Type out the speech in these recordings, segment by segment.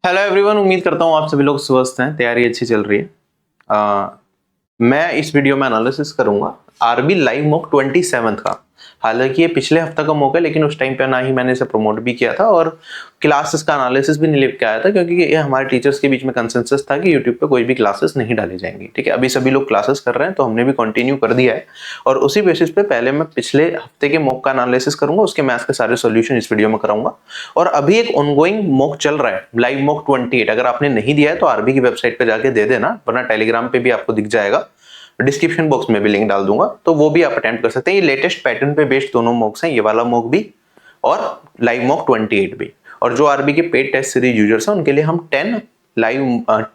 Hello everyone, उम्मीद करता हूँ आप सभी लोग स्वस्थ हैं, तैयारी अच्छी चल रही है। मैं इस वीडियो में एनालिसिस करूंगा आरबी लाइव मॉक 27 का। हालांकि ये पिछले हफ्ते का मॉक है, लेकिन उस टाइम पे ना ही मैंने इसे प्रमोट भी किया था और क्लासेस का एनालिसिस भी नहीं लेके आया था, क्योंकि ये हमारे टीचर्स के बीच में कंसेंसस था कि यूट्यूब पे कोई भी क्लासेस नहीं डाली जाएंगी। ठीक है, अभी सभी लोग क्लासेस कर रहे हैं तो हमने भी कंटिन्यू कर दिया है और उसी बेसिस पे पहले मैं पिछले हफ्ते के मॉक का एनालिसिस करूंगा, उसके मैथ्स के सारे सोल्यूशन इस वीडियो में कराऊंगा। और अभी एक ऑनगोइंग मॉक चल रहा है, लाइव मॉक 28। अगर आपने नहीं दिया है तो आरबी की वेबसाइट पे जाके दे देना, वरना टेलीग्राम पे भी आपको दिख जाएगा, डिस्क्रिप्शन बॉक्स में भी लिंक डाल दूंगा, तो वो भी आप अटेम्प्ट कर सकते हैं। ये लेटेस्ट पैटर्न पे बेस्ड दोनों मॉक्स हैं, ये वाला मॉक भी और लाइव मॉक 28 भी। और जो आरबी के पेड टेस्ट सीरीज यूजर्स हैं उनके लिए हम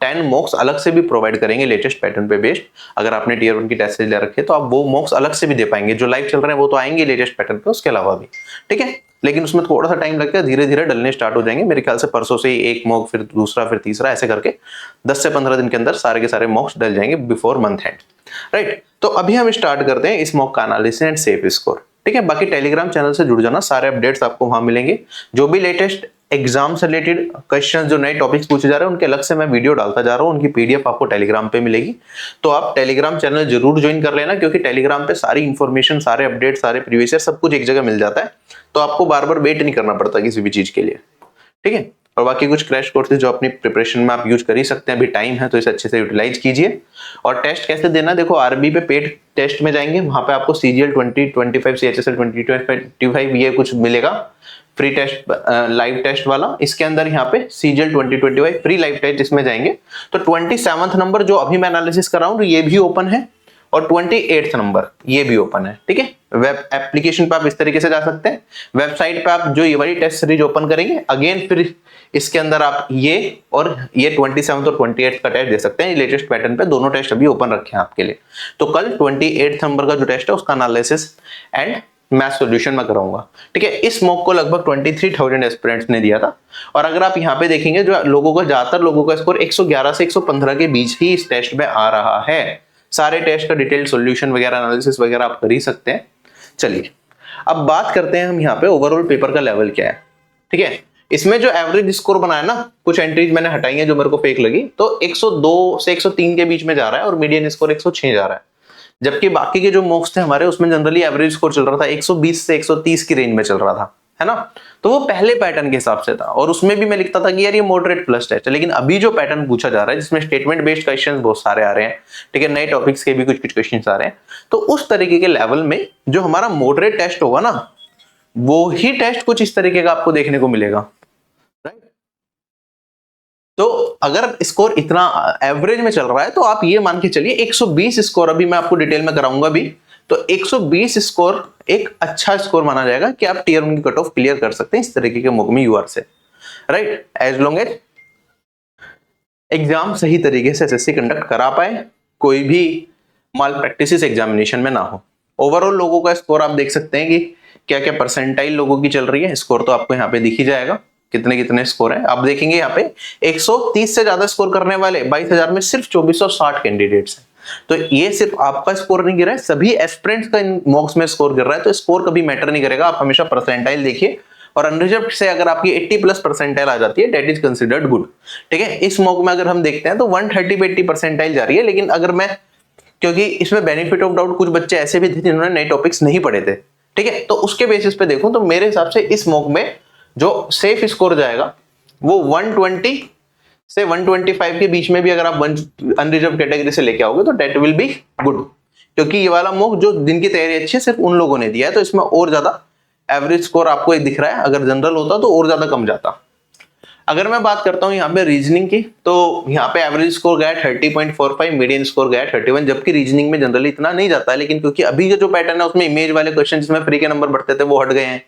10 मॉक्स अलग से भी प्रोवाइड करेंगे लेटेस्ट पैटर्न पे बेस्ड। अगर आपने टीयर 1 की टेस्ट सीरीज ले रखी है तो आप वो मॉक्स अलग से भी दे पाएंगे। जो लाइव चल रहे हैं वो तो आएंगे लेटेस्ट पैटर्न पे, उसके अलावा भी। ठीक है, लेकिन उसमें थोड़ा सा टाइम लगेगा, धीरे धीरे डलने स्टार्ट हो जाएंगे। मेरे ख्याल से परसों से एक मॉक, फिर दूसरा, फिर तीसरा, ऐसे करके 10 से 15 दिन के अंदर सारे के सारे मॉक्स डल जाएंगे बिफोर मंथ एंड। राइट, तो अभी हम स्टार्ट करते हैं इस मॉक का एनालिसिस एंड सेफ स्कोर। ठीक है, बाकी टेलीग्राम चैनल से जुड़ जाना, सारे अपडेट्स आपको वहां मिलेंगे। जो भी लेटेस्ट एग्जाम से रिलेटेड क्वेश्चन, जो नए टॉपिक्स पूछे जा रहे हैं, उनके अलग से मैं वीडियो डालता जा रहा हूँ, उनकी पीडीएफ आपको टेलीग्राम पे मिलेगी। तो आप टेलीग्राम चैनल जरूर ज्वाइन कर लेना, क्योंकि टेलीग्राम पे सारी इंफॉर्मेशन, सारे अपडेट, सारे प्रीवियस ईयर सब कुछ एक जगह मिल जाता है, तो आपको बार बार वेट नहीं करना पड़ता किसी भी चीज के लिए। ठीक है, और बाकी कुछ क्रैश कोर्सेज जो अपनी प्रिपरेशन में आप यूज कर ही सकते हैं, अभी टाइम है तो इसे अच्छे से यूटिलाइज कीजिए। और टेस्ट कैसे देना, देखो आरबी पे पेड टेस्ट में जाएंगे, वहां पे आपको सीजीएल 2025, सीएचएसएल 2025 ये कुछ मिलेगा फ्री टेस्ट, लाइव टेस्ट वाला। इसके अंदर यहाँ पे सीजीएल 2025 फ्री लाइव टेस्ट, इसमें जाएंगे तो 27 नंबर जो अभी मैं एनालिसिस कर रहा हूँ ये भी ओपन है, और 28 नंबर ये भी ओपन है। ठीक है, वेब एप्लीकेशन पे आप इस तरीके से जा सकते हैं। वेबसाइट पे आप जो ये वाली टेस्ट सीरीज ओपन करेंगे, अगेन फिर इसके अंदर आप ये और ये 27 और 28 का टेस्ट दे सकते हैं। लेटेस्ट पैटर्न पे दोनों टेस्ट अभी ओपन रखे हैं आपके लिए। तो कल 28 नंबर का जो टेस्ट है उसका एनालिसिस एंड मैथ सॉल्यूशन में कराऊंगा। ठीक है, इस मॉक को लगभग 23,000 एस्पिरेंट्स ने दिया था। और अगर आप यहाँ पे देखेंगे, जो लोगों का, ज्यादातर लोगों का स्कोर 111 से 115 के बीच ही इस टेस्ट में आ रहा है। सारे टेस्ट का डिटेल सॉल्यूशन वगैरह, एनालिसिस वगैरह आप कर ही सकते हैं। चलिए अब बात करते हैं हम यहाँ पे ओवरऑल पेपर का लेवल क्या है। ठीक है, इसमें जो एवरेज स्कोर बनाया ना, कुछ एंट्रीज मैंने हटाई हैं जो मेरे को फेक लगी, तो 102 से 103 के बीच में जा रहा है और मीडियन स्कोर 106 जा रहा है। जबकि बाकी के जो मॉक्स थे हमारे, उसमें जनरली एवरेज स्कोर चल रहा था 120 से 130 की रेंज में चल रहा था, है ना। तो वो पहले पैटर्न के हिसाब से था, और उसमें भी मैं लिखता था कि यार ये मॉडरेट प्लस टेस्ट है। लेकिन अभी जो पैटर्न पूछा जा रहा है, जिसमें स्टेटमेंट बेस्ड क्वेश्चंस बहुत सारे आ रहे हैं, ठीक है, नए टॉपिक्स के भी कुछ कुछ क्वेश्चंस आ रहे हैं, तो उस तरीके के लेवल में जो हमारा मॉडरेट टेस्ट होगा ना, वो ही टेस्ट कुछ इस तरीके का आपको देखने को मिलेगा। तो अगर स्कोर इतना एवरेज में चल रहा है तो आप ये मान के चलिए 120 स्कोर, अभी मैं आपको डिटेल में कराऊंगा भी, तो 120 स्कोर एक अच्छा स्कोर माना जाएगा कि आप टीयर 1 की कट ऑफ क्लियर कर सकते हैं इस तरीके के मॉक में यूआर से। Right, as long as exam सही तरीके से एसएससी कंडक्ट करा पाए, कोई भी माल प्रैक्टिस एग्जामिनेशन में ना हो। ओवरऑल लोगों का स्कोर आप देख सकते हैं कि क्या क्या परसेंटाइल लोगों की चल रही है। स्कोर तो आपको यहाँ पे दिख ही जाएगा कितने कितने स्कोर है। आप देखेंगे यहाँ पे 130 से ज्यादा स्कोर करने वाले 22,000 में सिर्फ 2460 कैंडिडेट्स हैं। तो ये सिर्फ आपका स्कोर नहीं गिरा है, सभी एस्पिरेंट्स का इन मॉक्स में स्कोर गिर रहा है। तो स्कोर कभी मैटर नहीं करेगा, आप हमेशा परसेंटाइल देखिए, और अनरिजर्व्ड से अगर आपकी 80+ परसेंटाइल आ जाती है, दैट इज कंसिडर्ड गुड। ठीक है, इस मॉक में अगर हम देखते हैं तो 130 पे 80 परसेंटाइल जा रही है। लेकिन अगर मैं, क्योंकि इसमें बेनिफिट ऑफ डाउट, कुछ बच्चे ऐसे भी थे जिन्होंने नए टॉपिक्स नहीं पढ़े थे, ठीक है, तो उसके बेसिस पे देखूं तो मेरे हिसाब से इस मॉक में जो सेफ स्कोर जाएगा वो 120 से 125 के बीच में भी अगर आप अनरिजर्व कैटेगरी से लेके आओगे तो दैट विल बी गुड। क्योंकि ये वाला मॉक जो जिनकी तैयारी अच्छी है सिर्फ उन लोगों ने दिया है, तो इसमें और ज्यादा एवरेज स्कोर आपको एक दिख रहा है। अगर जनरल होता तो और ज्यादा कम जाता। अगर मैं बात करता हूं यहाँ पे रीजनिंग की, तो यहाँ पे एवरेज स्कोर गया 30.45, मीडियन स्कोर गया 31, जबकि रीजनिंग में जनरली इतना नहीं जाता है। लेकिन क्योंकि अभी जो पैटर्न है उसमें इमेज वाले क्वेश्चन जिसमें फ्री के नंबर बढ़ते थे वो हट गए हैं,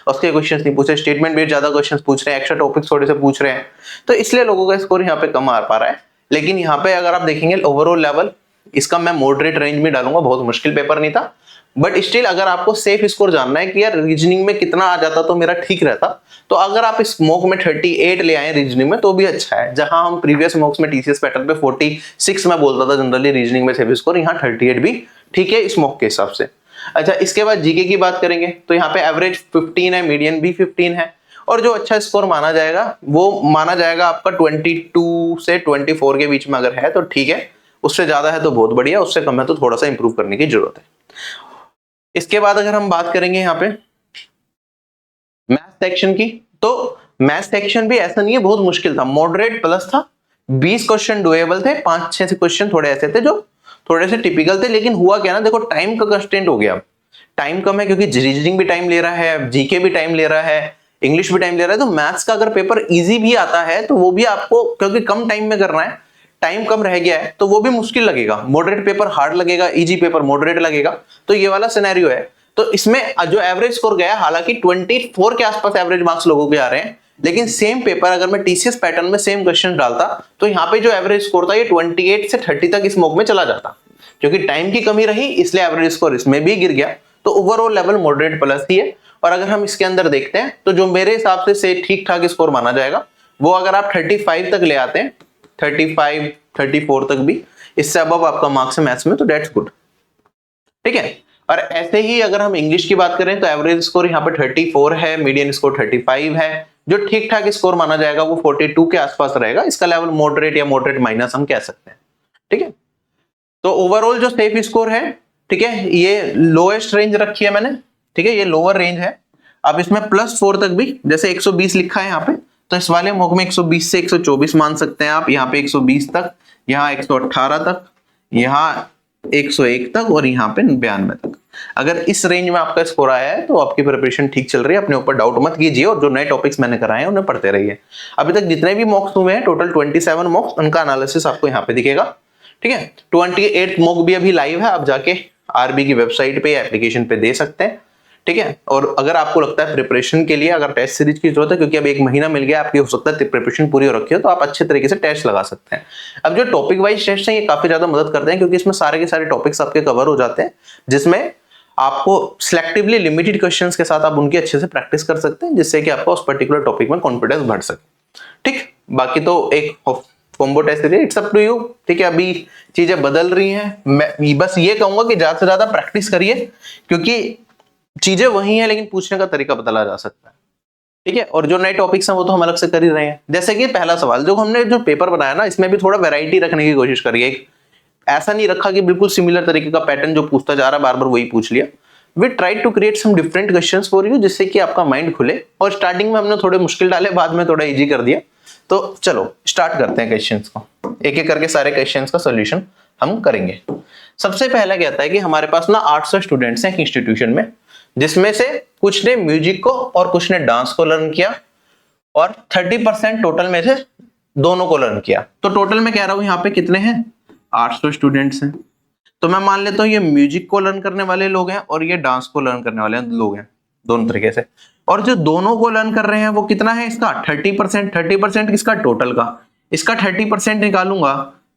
उसके क्वेश्चंस नहीं पूछे, स्टेटमेंट बेस्ड ज्यादा क्वेश्चंस पूछ रहे हैं, एक्स्ट्रा टॉपिक्स थोड़े से पूछ रहे हैं, तो इसलिए लोगों का स्कोर यहाँ पे कम आ पा रहा है। लेकिन यहाँ पे अगर आप देखेंगे ओवरऑल लेवल, इसका मैं मॉडरेट रेंज में डालूंगा, बहुत मुश्किल पेपर नहीं था। बट स्टिल अगर आपको सेफ स्कोर जानना है कि यार रीजनिंग में कितना आ जाता तो मेरा ठीक रहता, तो अगर आप इस मॉक में 38 ले आए रीजनिंग में तो भी अच्छा है। जहां हम प्रीवियस मॉक्स में टीसीएस पैटर्न पे 46 में बोलता था जनरली रीजनिंग में सेफ स्कोर, यहाँ 38 भी ठीक है इस मॉक के हिसाब से। अच्छा, इसके बाद जीके की बात करेंगे तो यहाँ पे एवरेज 15 है, मीडियन भी 15 है, और जो अच्छा स्कोर माना जाएगा वो माना जाएगा आपका 22 से 24 के बीच में अगर है तो ठीक है, उससे ज्यादा है तो बहुत बढ़िया, उससे कम है तो थोड़ा सा इंप्रूव करने की जरूरत है। इसके बाद अगर हम बात करेंगे यहाँ पे मैथ सेक्शन की, तो मैथ सेक्शन भी ऐसा नहीं है बहुत मुश्किल था, मॉडरेट प्लस था, 20 क्वेश्चन डुएबल थे, 5-6 क्वेश्चन थोड़े ऐसे थे जो थोड़े से टिपिकल थे, लेकिन हुआ क्या ना, देखो टाइम का कंस्ट्रेंट हो गया, टाइम कम है क्योंकि रीजनिंग भी टाइम ले रहा है, जीके भी टाइम ले रहा है, इंग्लिश भी टाइम ले रहा है, तो मैथ्स का अगर पेपर इजी भी आता है तो वो भी आपको क्योंकि कम टाइम में करना है, टाइम कम रह गया है तो वो भी मुश्किल लगेगा, मॉडरेट पेपर हार्ड लगेगा, इजी पेपर मॉडरेट लगेगा, तो ये वाला सिनेरियो है। तो इसमें जो एवरेज स्कोर गया, हालांकि 24 के आसपास एवरेज मार्क्स लोगों के आ रहे हैं, लेकिन सेम पेपर अगर मैं टीसीएस पैटर्न में सेम क्वेश्चन डालता तो यहाँ पे जो एवरेज स्कोर था ये 28 से 30 तक इस मॉक में चला जाता, क्योंकि टाइम की कमी रही इसलिए एवरेज स्कोर इसमें भी गिर गया, तो ओवरऑल लेवल मॉडरेट प्लस ही है। और अगर हम इसके अंदर देखते हैं तो जो मेरे हिसाब से ठीक ठाक स्कोर माना जाएगा वो अगर आप 35 तक ले आते हैं, 35 34 तक भी, इससे अबव आपका मार्क्स है मैथ्स में, तो डेट्स गुड, ठीक है। और ऐसे ही अगर हम इंग्लिश की बात करें तो एवरेज स्कोर यहाँ पे 34 है, मीडियन स्कोर 35 है, जो ठीक ठाक स्कोर माना जाएगा वो 42 के आसपास रहेगा, इसका लेवल मॉडरेट या मॉडरेट माइनस हम कह सकते हैं, ठीक है। तो ओवरऑल जो सेफ स्कोर है, ठीक है, ये लोएस्ट रेंज रखी है मैंने, ठीक है, ये लोअर रेंज है। अब इसमें +4 तक भी, जैसे 120 लिखा है यहाँ पे, तो इस वाले मॉक में 120 से 124 मान सकते हैं आप, यहाँ पे 120 तक, यहाँ 118 तक, यहाँ 101 तक और यहाँ पे 92 तक। अगर इस रेंज में आपका स्कोर आया है तो आपकी प्रिपरेशन ठीक चल रही है, अपने ऊपर डाउट मत कीजिए और जो नए टॉपिक्स मैंने कराए हैं उन्हें पढ़ते रहिए। अभी तक जितने भी मॉक्स हुए हैं टोटल 27 मॉक्स, उनका एनालिसिस आपको यहाँ पे दिखेगा, ठीक है। 28 मॉक भी अभी लाइव है, आप जाके आरबी की वेबसाइट पे या एप्लीकेशन पे दे सकते हैं, ठीक है। और अगर आपको लगता है प्रिपरेशन के लिए अगर टेस्ट सीरीज की जरूरत है, क्योंकि अब 1 महीना मिल गया आपकी, हो सकता है प्रिपरेशन पूरी हो रखी हो, तो आप अच्छे तरीके से टेस्ट लगा सकते हैं। अब जो टॉपिक वाइज टेस्ट हैं ये काफी ज्यादा मदद करते हैं, क्योंकि इसमें सारे के सारे टॉपिक्स आपके कवर हो जाते हैं, जिसमें आपको सिलेक्टिवली लिमिटेड क्वेश्चंस के साथ आप उनकी अच्छे से प्रैक्टिस कर सकते हैं, जिससे कि आपका उस पर्टिकुलर टॉपिक में कॉन्फिडेंस बढ़ सके, ठीक। बाकी तो एक कॉम्बो टेस्ट है, इट्स अप टू यू, ठीक है। अभी चीजें बदल रही हैं, मैं बस ये कहूंगा कि ज्यादा से ज्यादा प्रैक्टिस करिए, क्योंकि चीजें वही हैं लेकिन पूछने का तरीका बदला जा सकता है, ठीक है। और जो नए टॉपिक्स हैं वो तो हम अलग से कर ही रहे हैं, जैसे कि पहला सवाल जो हमने जो पेपर बनाया ना, इसमें भी थोड़ा वैरायटी रखने की कोशिश करिए, ऐसा नहीं रखा कि बिल्कुल सिमिलर तरीके का पैटर्न जो पूछता जा रहा है बार बार वही पूछ लिया। We try to create some different questions for you, जिससे कि आपका माइंड खुले, और स्टार्टिंग में हमने थोड़े मुश्किल डाले, बाद में थोड़ा इजी कर दिया। तो चलो स्टार्ट करते हैं क्वेश्चंस को, एक एक करके सारे क्वेश्चंस का सॉल्यूशन हम करेंगे। सबसे पहला कहता है कि हमारे पास ना 800 स्टूडेंट्स हैं इंस्टीट्यूशन में, जिसमें से कुछ ने म्यूजिक को और कुछ ने डांस को लर्न किया, और 30% टोटल में से दोनों को लर्न किया। तो टोटल में कह रहा हूं यहाँ पे कितने हैं, 800 स्टूडेंट्स हैं। तो मैं मान लेता हूँ ये म्यूजिक को लर्न करने वाले लोग हैं और ये डांस को लर्न करने वाले लोग हैं, दोनों तरीके से। और जो दोनों को लर्न कर रहे हैं वो कितना है इसका, 30%। 30% किसका, टोटल का। इसका 30% निकालूंगा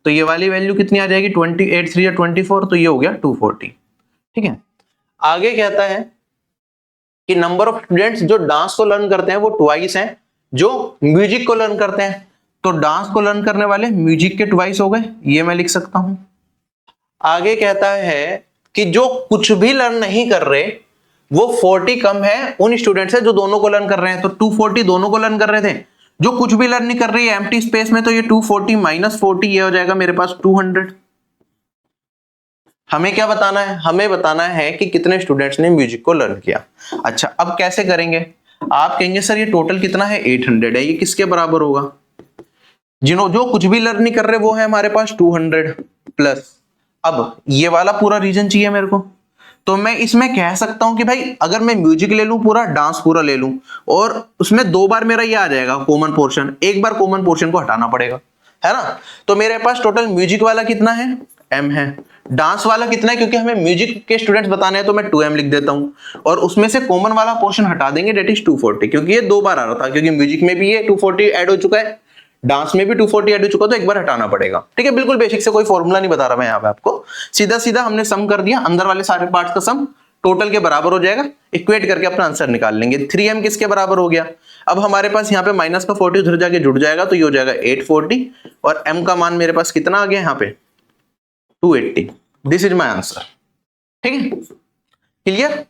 तो ये वाली वैल्यू कितनी आ जाएगी, 28 3 24, तो ये हो गया 240, ठीक है। आगे कहता है कि नंबर ऑफ स्टूडेंट्स जो डांस को लर्न करते हैं वो ट्वाइस हैं जो म्यूजिक को लर्न करते हैं, तो डांस को लर्न करने वाले म्यूजिक के ट्वाइस हो गए, ये मैं लिख सकता हूं। आगे कहता है कि जो कुछ भी लर्न नहीं कर रहे वो 40 कम है उन स्टूडेंट से जो दोनों को लर्न कर रहे हैं, तो 240 दोनों को लर्न कर रहे थे, जो कुछ भी लर्न नहीं कर रही है एम्प्टी स्पेस में, तो ये 240 माइनस 40 ये हो जाएगा मेरे पास 200। हमें क्या बताना है, हमें बताना है कि कितने स्टूडेंट्स ने म्यूजिक को लर्न किया। अच्छा अब कैसे करेंगे, आप कहेंगे सर ये टोटल कितना है, 800 है, ये किसके बराबर होगा, जो कुछ भी लर्न नहीं कर रहे वो है हमारे पास 200 प्लस, अब ये वाला पूरा रीजन चाहिए मेरे को, तो मैं इसमें कह सकता हूं कि भाई अगर मैं म्यूजिक ले लूं पूरा, डांस पूरा ले लूं, और उसमें 2 बार मेरा ये आ जाएगा कॉमन पोर्शन, एक बार कॉमन पोर्शन को हटाना पड़ेगा, है ना। तो मेरे पास टोटल म्यूजिक वाला कितना है, m है, डांस वाला कितना है, क्योंकि हमें म्यूजिक के स्टूडेंट्स बताने हैं तो मैं 2m लिख देता हूं, और उसमें से कॉमन वाला पोर्शन हटा देंगे, डेट इज 240, क्योंकि ये 2 बार आ रहा था, क्योंकि म्यूजिक में भी ये 240 ऐड हो चुका है, डांस में भी 240 ऐड हो चुका, तो एक बार हटाना पड़ेगा, ठीक है। बिल्कुल बेसिक से, कोई फॉर्मूला नहीं बता रहा मैं यहाँ पे आपको, सीधा सीधा हमने सम कर दिया, अंदर वाले सारे पार्ट्स का सम टोटल के बराबर हो जाएगा, इक्वेट करके अपना आंसर निकाल लेंगे। 3m किसके बराबर हो गया, अब हमारे पास यहाँ पे माइनस का 40 उधर जाके जुड़ जाएगा, तो ये हो जाएगा 840, और m का मान मेरे पास कितना आ गया यहाँ पे 280। दिस इज माई आंसर, ठीक है, क्लियर।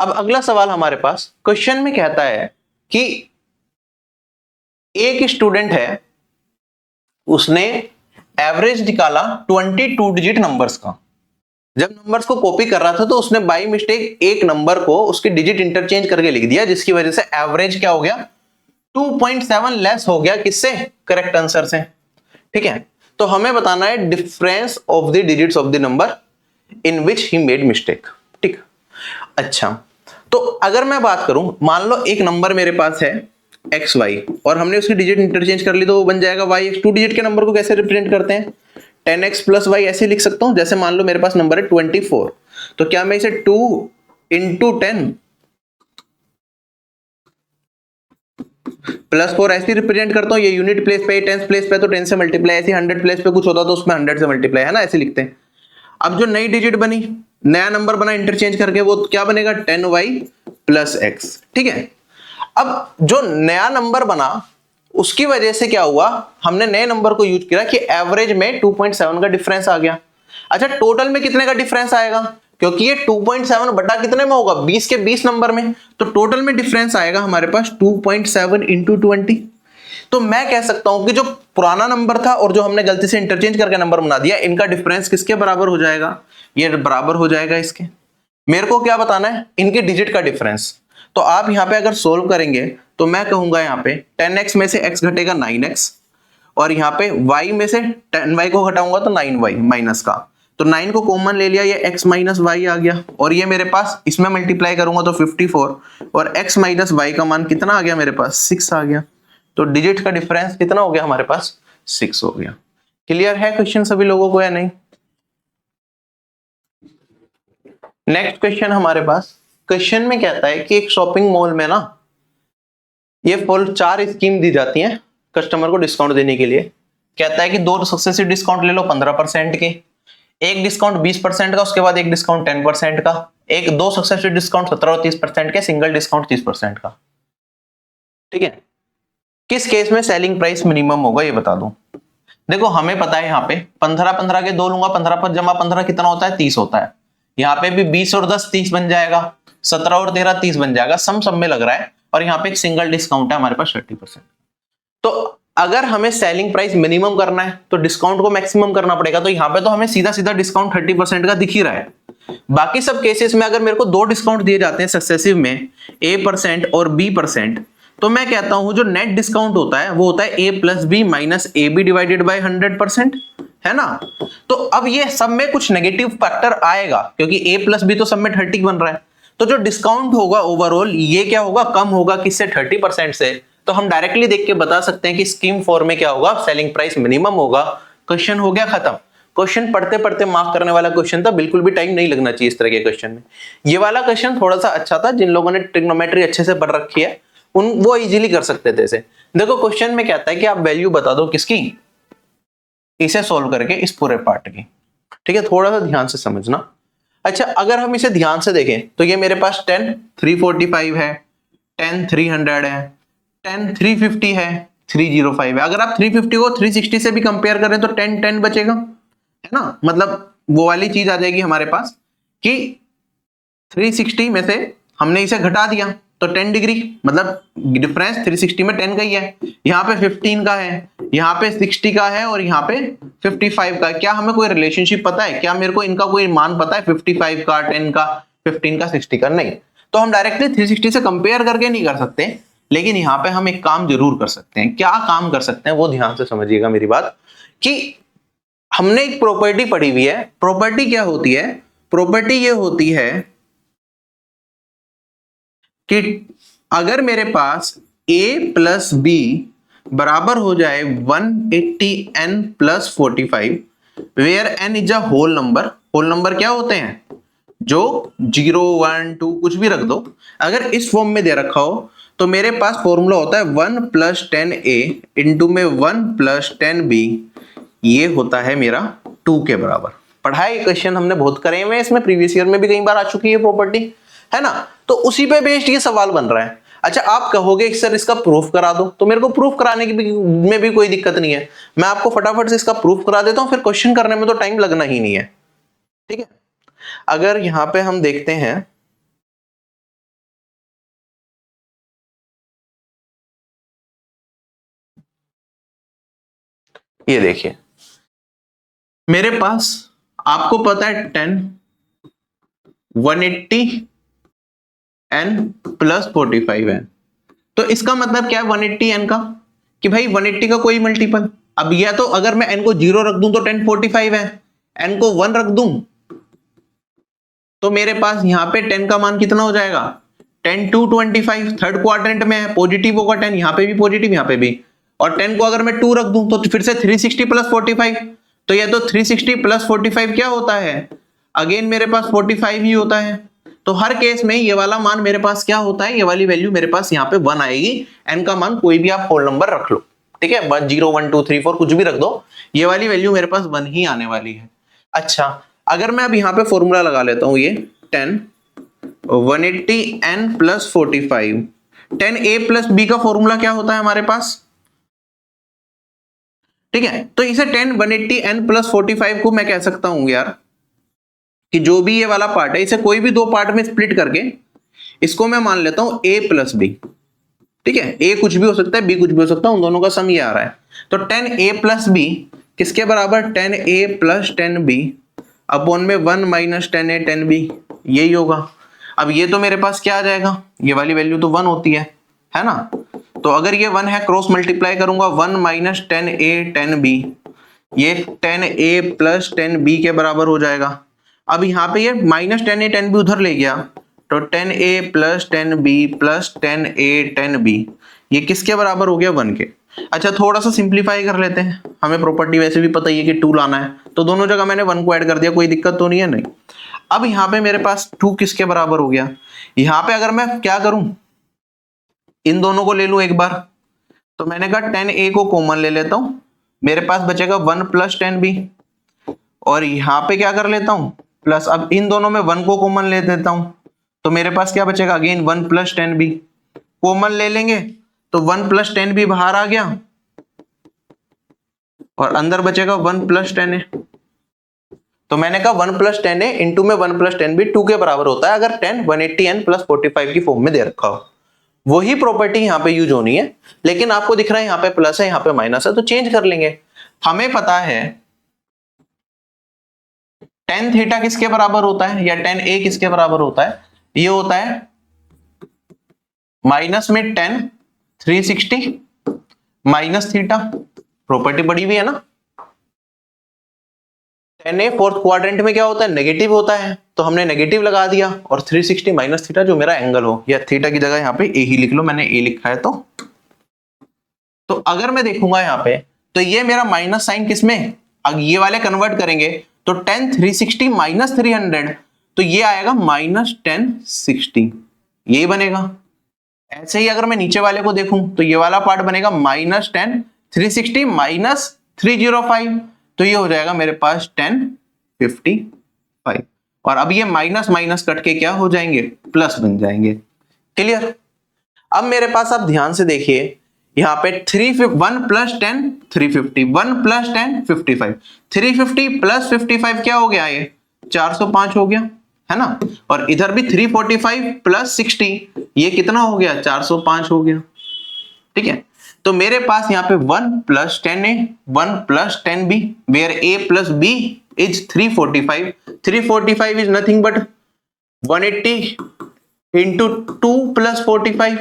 अब अगला सवाल हमारे पास क्वेश्चन में कहता है कि एक स्टूडेंट है, उसने एवरेज निकाला 22 डिजिट नंबर्स का। जब नंबर्स को कॉपी कर रहा था तो उसने बाई मिस्टेक एक नंबर को उसके डिजिट इंटरचेंज करके लिख दिया, जिसकी वजह से एवरेज क्या हो गया, 2.7 लेस हो गया किससे, करेक्ट आंसर से। ठीक है, तो हमें बताना है difference of the digits of the number in which he made mistake. ठीक, अच्छा, तो अगर मैं बात करूं, मान लो एक नंबर मेरे पास है एक्स वाई और हमने उसकी डिजिट इंटरचेंज कर ली, तो वो बन जाएगा वाई एक्स। 2 डिजिट के नंबर को कैसे रिप्रेजेंट करते हैं, 10x प्लस वाई ऐसे लिख सकता हूं। जैसे मान लो मेरे पास नंबर है 24, तो क्या मैं इसे 2 इंटू 10 प्लस 4 ऐसे रिप्रेजेंट करता हूं। ये यूनिट प्लेस पे, टेंस प्लेस पे तो 10 से मल्टीप्लाई, ऐसे 100 प्लेस पे कुछ होता तो उसमें 100 से मल्टीप्लाई, है ना, ऐसे लिखते हैं। अब जो नई डिजिट बनी, नया नंबर बना इंटरचेंज करके, वो क्या बनेगा, 10y प्लस एक्स। ठीक है, अब जो नया नंबर बना उसकी वजह से क्या हुआ, हमने नए नंबर को यूज किया कि एवरेज में 2.7 का डिफरेंस आ गया। अच्छा, टोटल में कितने का डिफरेंस आएगा, क्योंकि ये 2.7 बटा कितने में होगा, 20 के 20 नंबर में, तो टोटल में डिफरेंस आएगा हमारे पास 2.7 इंटू 20। तो मैं कह सकता हूं कि जो पुराना नंबर था और जो हमने गलती से इंटरचेंज करके नंबर बना दिया, इनका डिफरेंस किसके बराबर हो जाएगा, ये बराबर हो जाएगा इसके। मेरे को क्या बताना है, इनके डिजिट का डिफरेंस। तो आप यहां पे अगर सोल्व करेंगे तो मैं कहूंगा यहां पे 10x में से x घटेगा 9x, और यहां पे y में से 10y को घटाऊंगा तो 9y माइनस का, तो 9 को कॉमन ले लिया, ये x माइनस वाई आ गया, और ये मेरे पास इसमें मल्टीप्लाई करूंगा तो 54, और x माइनस वाई का मान कितना आ गया मेरे पास, 6 आ गया। तो डिजिट का डिफरेंस कितना हो गया हमारे पास, 6 हो गया। क्लियर है क्वेश्चन सभी लोगों को या नहीं। नेक्स्ट क्वेश्चन हमारे पास, क्वेश्चन में कहता है कि एक शॉपिंग मॉल में ना ये फुल 4 स्कीम दी जाती हैं कस्टमर को डिस्काउंट देने के लिए। कहता है कि 2 सक्सेसिव डिस्काउंट ले लो 15% के, एक डिस्काउंट 20% का, उसके बाद एक डिस्काउंट 10% का, एक 2 सक्सेसिव डिस्काउंट 17 और 30% के, सिंगल डिस्काउंट 30% का। ठीक है, किस केस में सेलिंग प्राइस मिनिमम होगा ये बता दूं। देखो हमें पता है यहाँ पे 15 के 2 लूंगा, 15 पर जमा 15 कितना होता है, 30 होता है। यहाँ पे भी 20 और 10 30 बन जाएगा, 17 और 13 30 बन जाएगा, सब में लग रहा है। और यहाँ पे एक सिंगल डिस्काउंट है हमारे पास 30%। तो अगर हमें सेलिंग प्राइस मिनिमम करना है तो डिस्काउंट को मैक्सिमम करना पड़ेगा। तो यहाँ पे तो हमें सीधा सीधा डिस्काउंट 30% का दिख ही रहा है। बाकी सब केसेस में अगर मेरे को 2 डिस्काउंट दिए जाते हैं सक्सेसिव में, A% और B%, तो मैं कहता हूं जो नेट डिस्काउंट होता है वो होता है A plus B minus A B divided by 100%, है ना। तो अब ये सब में कुछ नेगेटिव फैक्टर आएगा, क्योंकि A प्लस बी तो सब में 30 बन रहा है। तो जो डिस्काउंट होगा ओवरऑल ये क्या होगा, कम होगा किससे, 30% से। तो हम डायरेक्टली देख के बता सकते हैं कि स्कीम 4 में क्या होगा, सेलिंग प्राइस मिनिमम होगा। क्वेश्चन हो गया खत्म। क्वेश्चन पढ़ते पढ़ते मार्क करने वाला क्वेश्चन था, बिल्कुल भी टाइम नहीं लगना चाहिए इस तरह के क्वेश्चन में। ये वाला क्वेश्चन थोड़ा सा अच्छा था, जिन लोगों ने ट्रिग्नोमेट्री अच्छे से पढ़ रखी है उन वो इजीली कर सकते थे इसे। देखो क्वेश्चन में कहता है कि आप वैल्यू बता दो किसकी, इसे सोल्व करके इस पूरे पार्ट की। ठीक है, थोड़ा सा ध्यान से समझना। अच्छा, अगर हम इसे ध्यान से देखें तो ये मेरे पास 10 345 है, 10 300 है, 10 350 है, 305 है। अगर आप 350 को 360 से भी कंपेयर करें तो 10 10 बचेगा, है ना। मतलब वो वाली चीज आ जाएगी हमारे पास कि 360 में से हमने इसे घटा दिया तो 10 डिग्री, मतलब डिफरेंस 360 में 10 का ही है। यहाँ पे 15 का है, यहाँ पे 60 का है, और यहाँ पे 55 का है। क्या हमें कोई रिलेशनशिप पता है, क्या मेरे को इनका कोई मान पता है, 55 का, 10 का, 15 का, 60 का? नहीं। तो हम डायरेक्टली 360 से कंपेयर करके नहीं कर सकते, लेकिन यहाँ पे हम एक काम जरूर कर सकते हैं। क्या काम कर सकते हैं वो ध्यान से समझिएगा मेरी बात, कि हमने एक प्रॉपर्टी पढ़ी हुई है। प्रॉपर्टी क्या होती है, प्रॉपर्टी ये होती है कि अगर मेरे पास a प्लस बी बराबर हो जाए 180n plus 45, where n is a whole number. Whole number क्या होते हैं, जो 0 1 2 कुछ भी रख दो। अगर इस फॉर्म में दे रखा हो तो मेरे पास फॉर्मूला होता है 1 प्लस 10a इंटू में 1 प्लस 10b, ये होता है मेरा 2 के बराबर। पढ़ाई क्वेश्चन हमने बहुत करे हुए, इसमें प्रीवियस ईयर में भी कई बार आ चुकी है प्रॉपर्टी, है ना। तो उसी पे बेस्ड ये सवाल बन रहा है। अच्छा, आप कहोगे कि सर इसका प्रूफ करा दो, तो मेरे को प्रूफ कराने की में भी कोई दिक्कत नहीं है। मैं आपको फटाफट से इसका प्रूफ करा देता हूं, फिर क्वेश्चन करने में तो टाइम लगना ही नहीं है। ठीक है, अगर यहां पे हम देखते हैं ये देखिए मेरे पास, आपको पता है 10 180 n प्लस 45 है, तो इसका मतलब क्या है 180 n का, कि भाई 180 का कोई मल्टीपल। अब यह तो अगर मैं n को 0 रख दूं तो 10 45 है, n को 1 रख दूं तो मेरे पास यहां पे 10 का मान कितना हो जाएगा, 10 to 25, थर्ड क्वाड्रेंट में है, पॉजिटिव होगा 10, यहां पे भी पॉजिटिव यहां पे भी। और 10 को अगर मैं 2 रख दूं तो फिर से 360 प्लस 45, तो यह तो 360 प्लस 45 क्या होता है, अगेन मेरे पास 45 ही होता है। तो हर केस में ये वाला मान मेरे पास क्या होता है, ये वाली वैल्यू मेरे पास यहाँ पे 1 आएगी। एन का मान कोई भी आप होल नंबर रख लो, ठीक है, 1 0 1 2 3 4 कुछ भी रख दो, ये वाली वैल्यू मेरे पास 1 ही आने वाली है। अच्छा, अगर मैं अब यहाँ पे फॉर्मूला लगा लेता हूँ, ये 10 180 n plus 45, 10a plus b का फॉर्मूला क्या होता है हमारे पास, ठीक है। तो इसे 10 180 n प्लस 45 को मैं कह सकता हूं यार कि जो भी ये वाला पार्ट है इसे कोई भी दो पार्ट में स्प्लिट करके इसको मैं मान लेता हूं a प्लस बी, ठीक है। a कुछ भी हो सकता है, b कुछ भी हो सकता है, उन दोनों का सम ये आ रहा है। तो 10a प्लस बी किसके बराबर, 10a प्लस 10b अपॉन में 1 माइनस 10a 10b, यही होगा। अब ये तो मेरे पास क्या आ जाएगा, ये वाली वैल्यू तो 1 होती है ना। तो अगर ये 1 है, क्रॉस मल्टीप्लाई करूंगा 1 माइनस 10a 10b, ये 10a प्लस 10b के बराबर हो जाएगा। अब यहाँ पे ये माइनस 10a 10b उधर ले गया, तो 10a plus 10b plus 10a 10b ये किसके बराबर हो गया, 1 के। अच्छा, थोड़ा सा सिंप्लीफाई कर लेते हैं, हमें प्रॉपर्टी वैसे भी पता ही है कि 2 लाना है, तो दोनों जगह मैंने 1 को ऐड कर दिया, कोई दिक्कत तो नहीं है, नहीं। अब यहाँ पे मेरे पास 2 किसके बराबर हो गया, यहाँ पे अगर मैं क्या करूं, इन दोनों को ले लूं एक बार, तो मैंने कहा 10a को कॉमन ले लेता हूं, मेरे पास बचेगा 1 प्लस 10b, और यहाँ पे क्या कर लेता हूं प्लस, अब इन दोनों में 1 को कॉमन ले देता हूं, तो मेरे पास क्या बचेगा, अगेन 1 प्लस 10b, कॉमन ले लेंगे तो 1 प्लस 10b बाहर आ गया और अंदर बचेगा 1 प्लस 10a। तो मैंने कहा 1 प्लस 10a इंटू में 1 प्लस 10b 2 के बराबर होता है अगर 10 180 n प्लस 45 की फॉर्म में दे रखा हो। वही प्रॉपर्टी यहाँ पे यूज होनी है, लेकिन आपको दिख रहा है यहाँ पे प्लस है यहाँ पे माइनस है, तो चेंज कर लेंगे। हमें पता है tan थीटा किसके बराबर होता है, या tan a किसके बराबर होता है, ये होता है माइनस में tan 360 माइनस थीटा, प्रॉपर्टी पड़ी हुई है ना। tan a फोर्थ क्वाड्रेंट में क्या होता है, नेगेटिव होता है, तो हमने नेगेटिव लगा दिया, और 360 माइनस थीटा जो मेरा एंगल हो, या थीटा की जगह यहाँ पे a ही लिख लो, मैंने a लिखा है। तो अगर मैं देखूंगा यहाँ पे, तो ये मेरा माइनस साइन किसमें, अब ये वाले कन्वर्ट करेंगे तो tan 360 माइनस 300, तो ये आएगा माइनस tan 60, यही बनेगा। ऐसे ही अगर मैं नीचे वाले को देखूं तो ये वाला पार्ट बनेगा माइनस tan 360 माइनस 305, तो ये हो जाएगा मेरे पास tan 55, और अब ये माइनस माइनस कट के क्या हो जाएंगे, प्लस बन जाएंगे। क्लियर। अब मेरे पास आप ध्यान से देखिए, यहाँ पे 1 प्लस 10 350, 1 प्लस 10 55, 350 प्लस 55 क्या हो गया, ये 405 हो गया, है ना। और इधर भी 345 प्लस 60 ये कितना हो गया, 405 हो गया, ठीक है। तो मेरे पास यहाँ पे 1 plus 10a 1 plus 10b where a plus b is 345, 345 is nothing but 180 into 2 plus 45,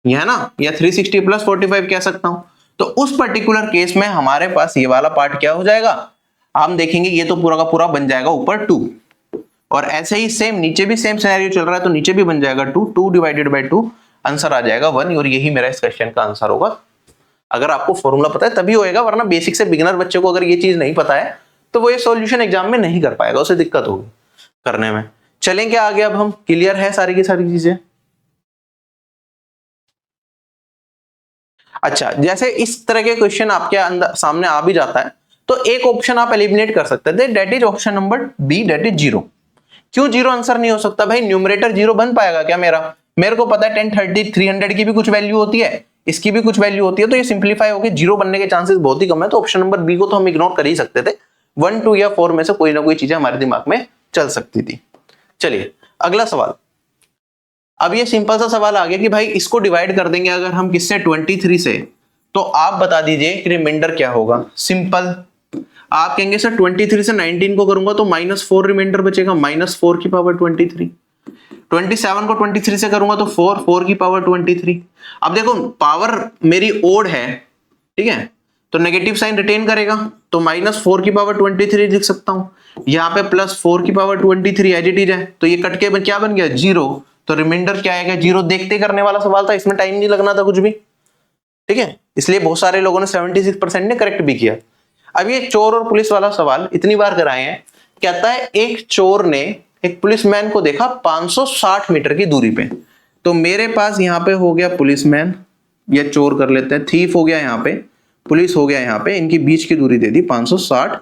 है ना, या 360 प्लस 45 कह सकता हूं। तो उस पर्टिकुलर केस में हमारे पास ये वाला पार्ट क्या हो जाएगा, हम देखेंगे ये तो पूरा का पूरा बन जाएगा ऊपर 2, और ऐसे ही सेम नीचे भी सेम सिनेरियो चल रहा है, तो नीचे भी बन जाएगा 2, 2 डिवाइडेड बाय 2, आंसर आ जाएगा 1, और यही मेरा इस क्वेश्चन का आंसर होगा। अगर आपको फॉर्मूला पता है तभी होएगा, वरना बेसिक से बिगिनर बच्चे को अगर ये चीज नहीं पता है तो वो ये सॉल्यूशन एग्जाम में नहीं कर पाएगा, उसे दिक्कत होगी करने में। चलेंगे आगे, अब हम क्लियर है सारी की सारी चीजें। अच्छा, जैसे इस तरह के क्वेश्चन आपके अंदर सामने आ भी जाता है, तो एक ऑप्शन आप एलिमिनेट कर सकते थे, that is option number B, that is 0। क्यों 0 आंसर नहीं हो सकता भाई, न्यूमरेटर 0 बन पाएगा क्या मेरा, मेरे को पता है 10 30 300 की भी कुछ वैल्यू होती है, इसकी भी कुछ वैल्यू होती है, तो ये सिंप्लीफाई होकर 0 बनने के चांसेस बहुत ही कम है। तो ऑप्शन नंबर बी को तो हम इग्नोर कर ही सकते थे, 1 2 या 4 में से कोई ना कोई चीजें हमारे दिमाग में चल सकती थी। चलिए अगला सवाल। अब ये सिंपल सा सवाल आ गया कि भाई इसको डिवाइड कर देंगे अगर हम किससे, 23 से, तो आप बता दीजिए कि रिमाइंडर क्या होगा। सिंपल, आप कहेंगे सर 23 से 19 को करूंगा तो -4 रिमाइंडर बचेगा, -4 की पावर 23। 27 को 23 से करूंगा तो 4 की पावर 23। अब देखो पावर मेरी ओड है, ठीक है, तो नेगेटिव साइन रिटेन करेगा, तो -4 की पावर 23 लिख सकता हूं। यहाँ पे +4 की पावर 23 एज इट इज है, तो ये कट के क्या बन गया 0, तो रिमाइंडर क्या आएगा 0। देखते करने वाला सवाल था, इसमें टाइम नहीं लगना था कुछ भी, ठीक है, इसलिए बहुत सारे लोगों ने 76% ने करेक्ट भी किया। अब ये चोर और पुलिस वाला सवाल इतनी बार कराए हैं, कहता है एक चोर ने एक पुलिसमैन को देखा 560 मीटर की दूरी पे। तो मेरे पास यहाँ पे हो गया पुलिसमैन, या चोर कर लेते हैं, थीफ हो गया यहाँ पे, पुलिस हो गया यहाँ पे, इनकी बीच की दूरी दे दी 560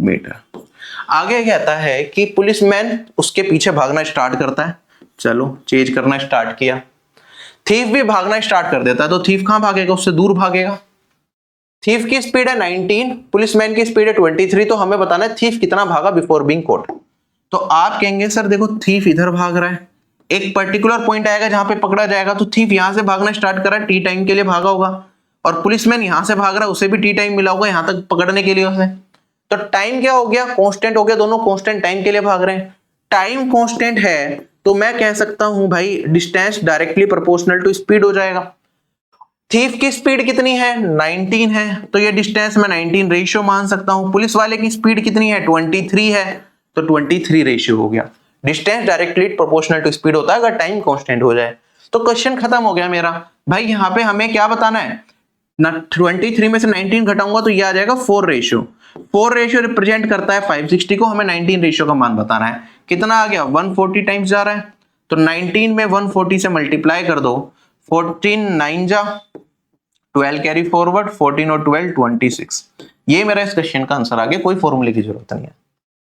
मीटर। आगे कहता है कि पुलिसमैन उसके पीछे भागना स्टार्ट करता है, चलो चेज करना स्टार्ट किया, थीफ भी भागना स्टार्ट कर देता है, तो थीफ कहां भागेगा, उससे दूर भागेगा। थीफ की स्पीड है 19, पुलिसमैन की स्पीड है 23, तो हमें बताना है थीफ कितना भागा बिफोर बीइंग कॉट। तो आप कहेंगे सर देखो थीफ इधर भाग रहा है, एक पर्टिकुलर पॉइंट आएगा जहां पे पकड़ा जाएगा, तो थीफ यहां से भागना स्टार्ट करा, टी टाइम के लिए भागा होगा, और पुलिसमैन यहां से भाग रहा है, उसे भी टी टाइम मिला होगा यहां तक पकड़ने के लिए उसे। तो टाइम क्या हो गया, कांस्टेंट हो गया, दोनों कांस्टेंट टाइम के लिए भाग रहे हैं। टाइम कांस्टेंट है तो मैं कह सकता हूं भाई distance directly proportional to speed हो जाएगा। थीफ की स्पीड कितनी है 19 है, तो ये डिस्टेंस में 19 रेशियो मान सकता हूं। पुलिस वाले की स्पीड कितनी है 23 है, तो 23 रेशियो हो गया। Distance directly proportional to speed होता है अगर टाइम कांस्टेंट हो जाए। तो क्वेश्चन खत्म हो गया मेरा। भाई यहाँ पे हमें क्या बताना है ना, 23 में से 19 घटाऊंगा तो ये आ जाएगा 4 रेशियो। 4 रेशियो रिप्रेजेंट करता है 560 को, हमें 19 रेशियो का मान बताना है। कितना आ गया 140 टाइम्स जा रहा है, तो 19 में 140 से मल्टीप्लाई कर दो, 14 9 जा 12 कैरी फॉरवर्ड, 14 और 12 26। ये मेरा इस क्वेश्चन का आंसर आ गया, कोई फॉर्मूले की जरूरत नहीं है,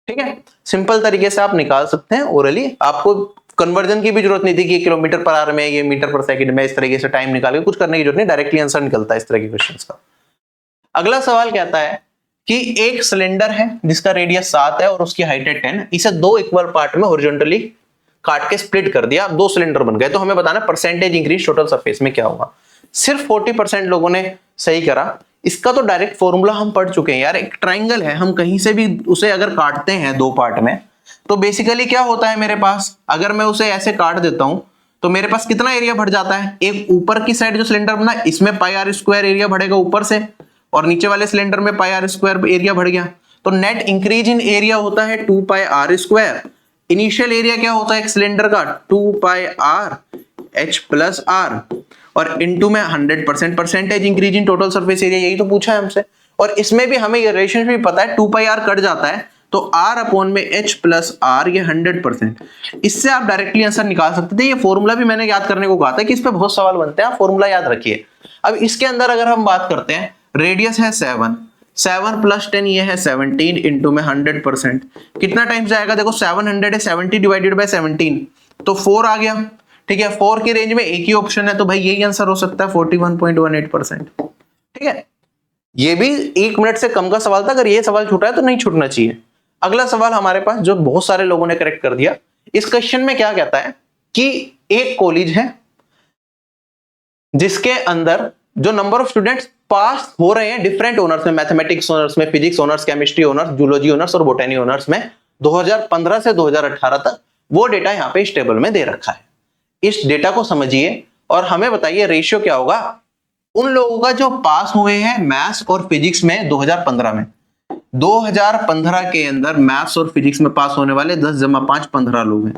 ठीक है। सिंपल तरीके से आप निकाल सकते हैं ओरली, आपको कन्वर्जन की भी जरूरत नहीं थी कि किलोमीटर पर आवर में, ये मीटर पर सेकंड में, इस तरीके से टाइम निकाल के कुछ करने की जरूरत नहीं, डायरेक्टली आंसर निकलता है इस तरह के क्वेश्चंस का। अगला सवाल कहता है कि एक सिलेंडर है जिसका रेडियस 7 है और उसकी हाइट है 10, इसे 2 इक्वल पार्ट में हॉरिजॉन्टली काट के स्प्लिट कर दिया, 2 सिलेंडर बन गए। तो हमें बताना परसेंटेज इंक्रीज टोटल सरफेस में क्या होगा। सिर्फ 40% लोगों ने सही करा। इसका तो डायरेक्ट फॉर्मूला हम पढ़ चुके हैं यार, एक ट्राइंगल है, हम कहीं से भी उसे अगर काटते हैं 2 पार्ट में, तो बेसिकली क्या होता है मेरे पास, अगर मैं उसे ऐसे काट देता हूं तो मेरे पास कितना एरिया बढ़ जाता है। एक ऊपर की साइड जो सिलेंडर बना इसमें पाई आर स्क्वायर एरिया बढ़ेगा ऊपर से, और नीचे वाले सिलेंडर में पाई आर स्क्वायर एरिया बढ़ गया, तो नेट इंक्रीज इन एरिया होता है 2 पाई आर स्क्वायर। इनिशियल एरिया क्या होता है एक सिलेंडर का 2 पाई आर एच प्लस आर, और इनटू में 100% percentage increase in total surface area, यही तो पूछा है हमसे। और इसमें भी हमें ये रिलेशनशिप पता है, 2 पाई आर कट जाता है तो आर अपॉन में एच प्लस आर, ये 100%। इससे आप डायरेक्टली आंसर निकाल सकते थे। ये फॉर्मूला भी मैंने याद करने को कहा था कि इस पे बहुत सवाल बनते हैं, आप फॉर्मूला याद रखिए। अब इसके अंदर अगर हम बात करते हैं, रेडियस है 7 प्लस 10 ये है 17 इंटू में 100%, कितना टाइम जाएगा देखो 700 है, 70 डिवाइडेड बाय 17 तो 4 आ गया, ठीक है। 4 की रेंज में एक ही ऑप्शन है, तो भाई यही आंसर हो सकता है 41.18%, ठीक है। ये भी 1 मिनट से कम का सवाल था, अगर ये सवाल छूटा है तो नहीं छूटना चाहिए। अगला सवाल हमारे पास जो बहुत सारे लोगों ने करेक्ट कर दिया, इस क्वेश्चन में क्या कहता है कि एक कॉलेज है जिसके अंदर जो नंबर ऑफ स्टूडेंट्स पास हो रहे हैं डिफरेंट ऑनर्स में, मैथमेटिक्स ऑनर्स में, physics honours, chemistry honours, zoology honours और बोटनी ऑनर्स में 2015 से 2018 तक, वो डेटा यहाँ पे इस टेबल में दे रखा है। इस डेटा को समझिए और हमें बताइए रेशियो क्या होगा उन लोगों का जो पास हुए हैं मैथ्स और फिजिक्स में 2015 में। 2015 के अंदर मैथ्स और फिजिक्स में पास होने वाले 10 जमा 5 15 लोग हैं,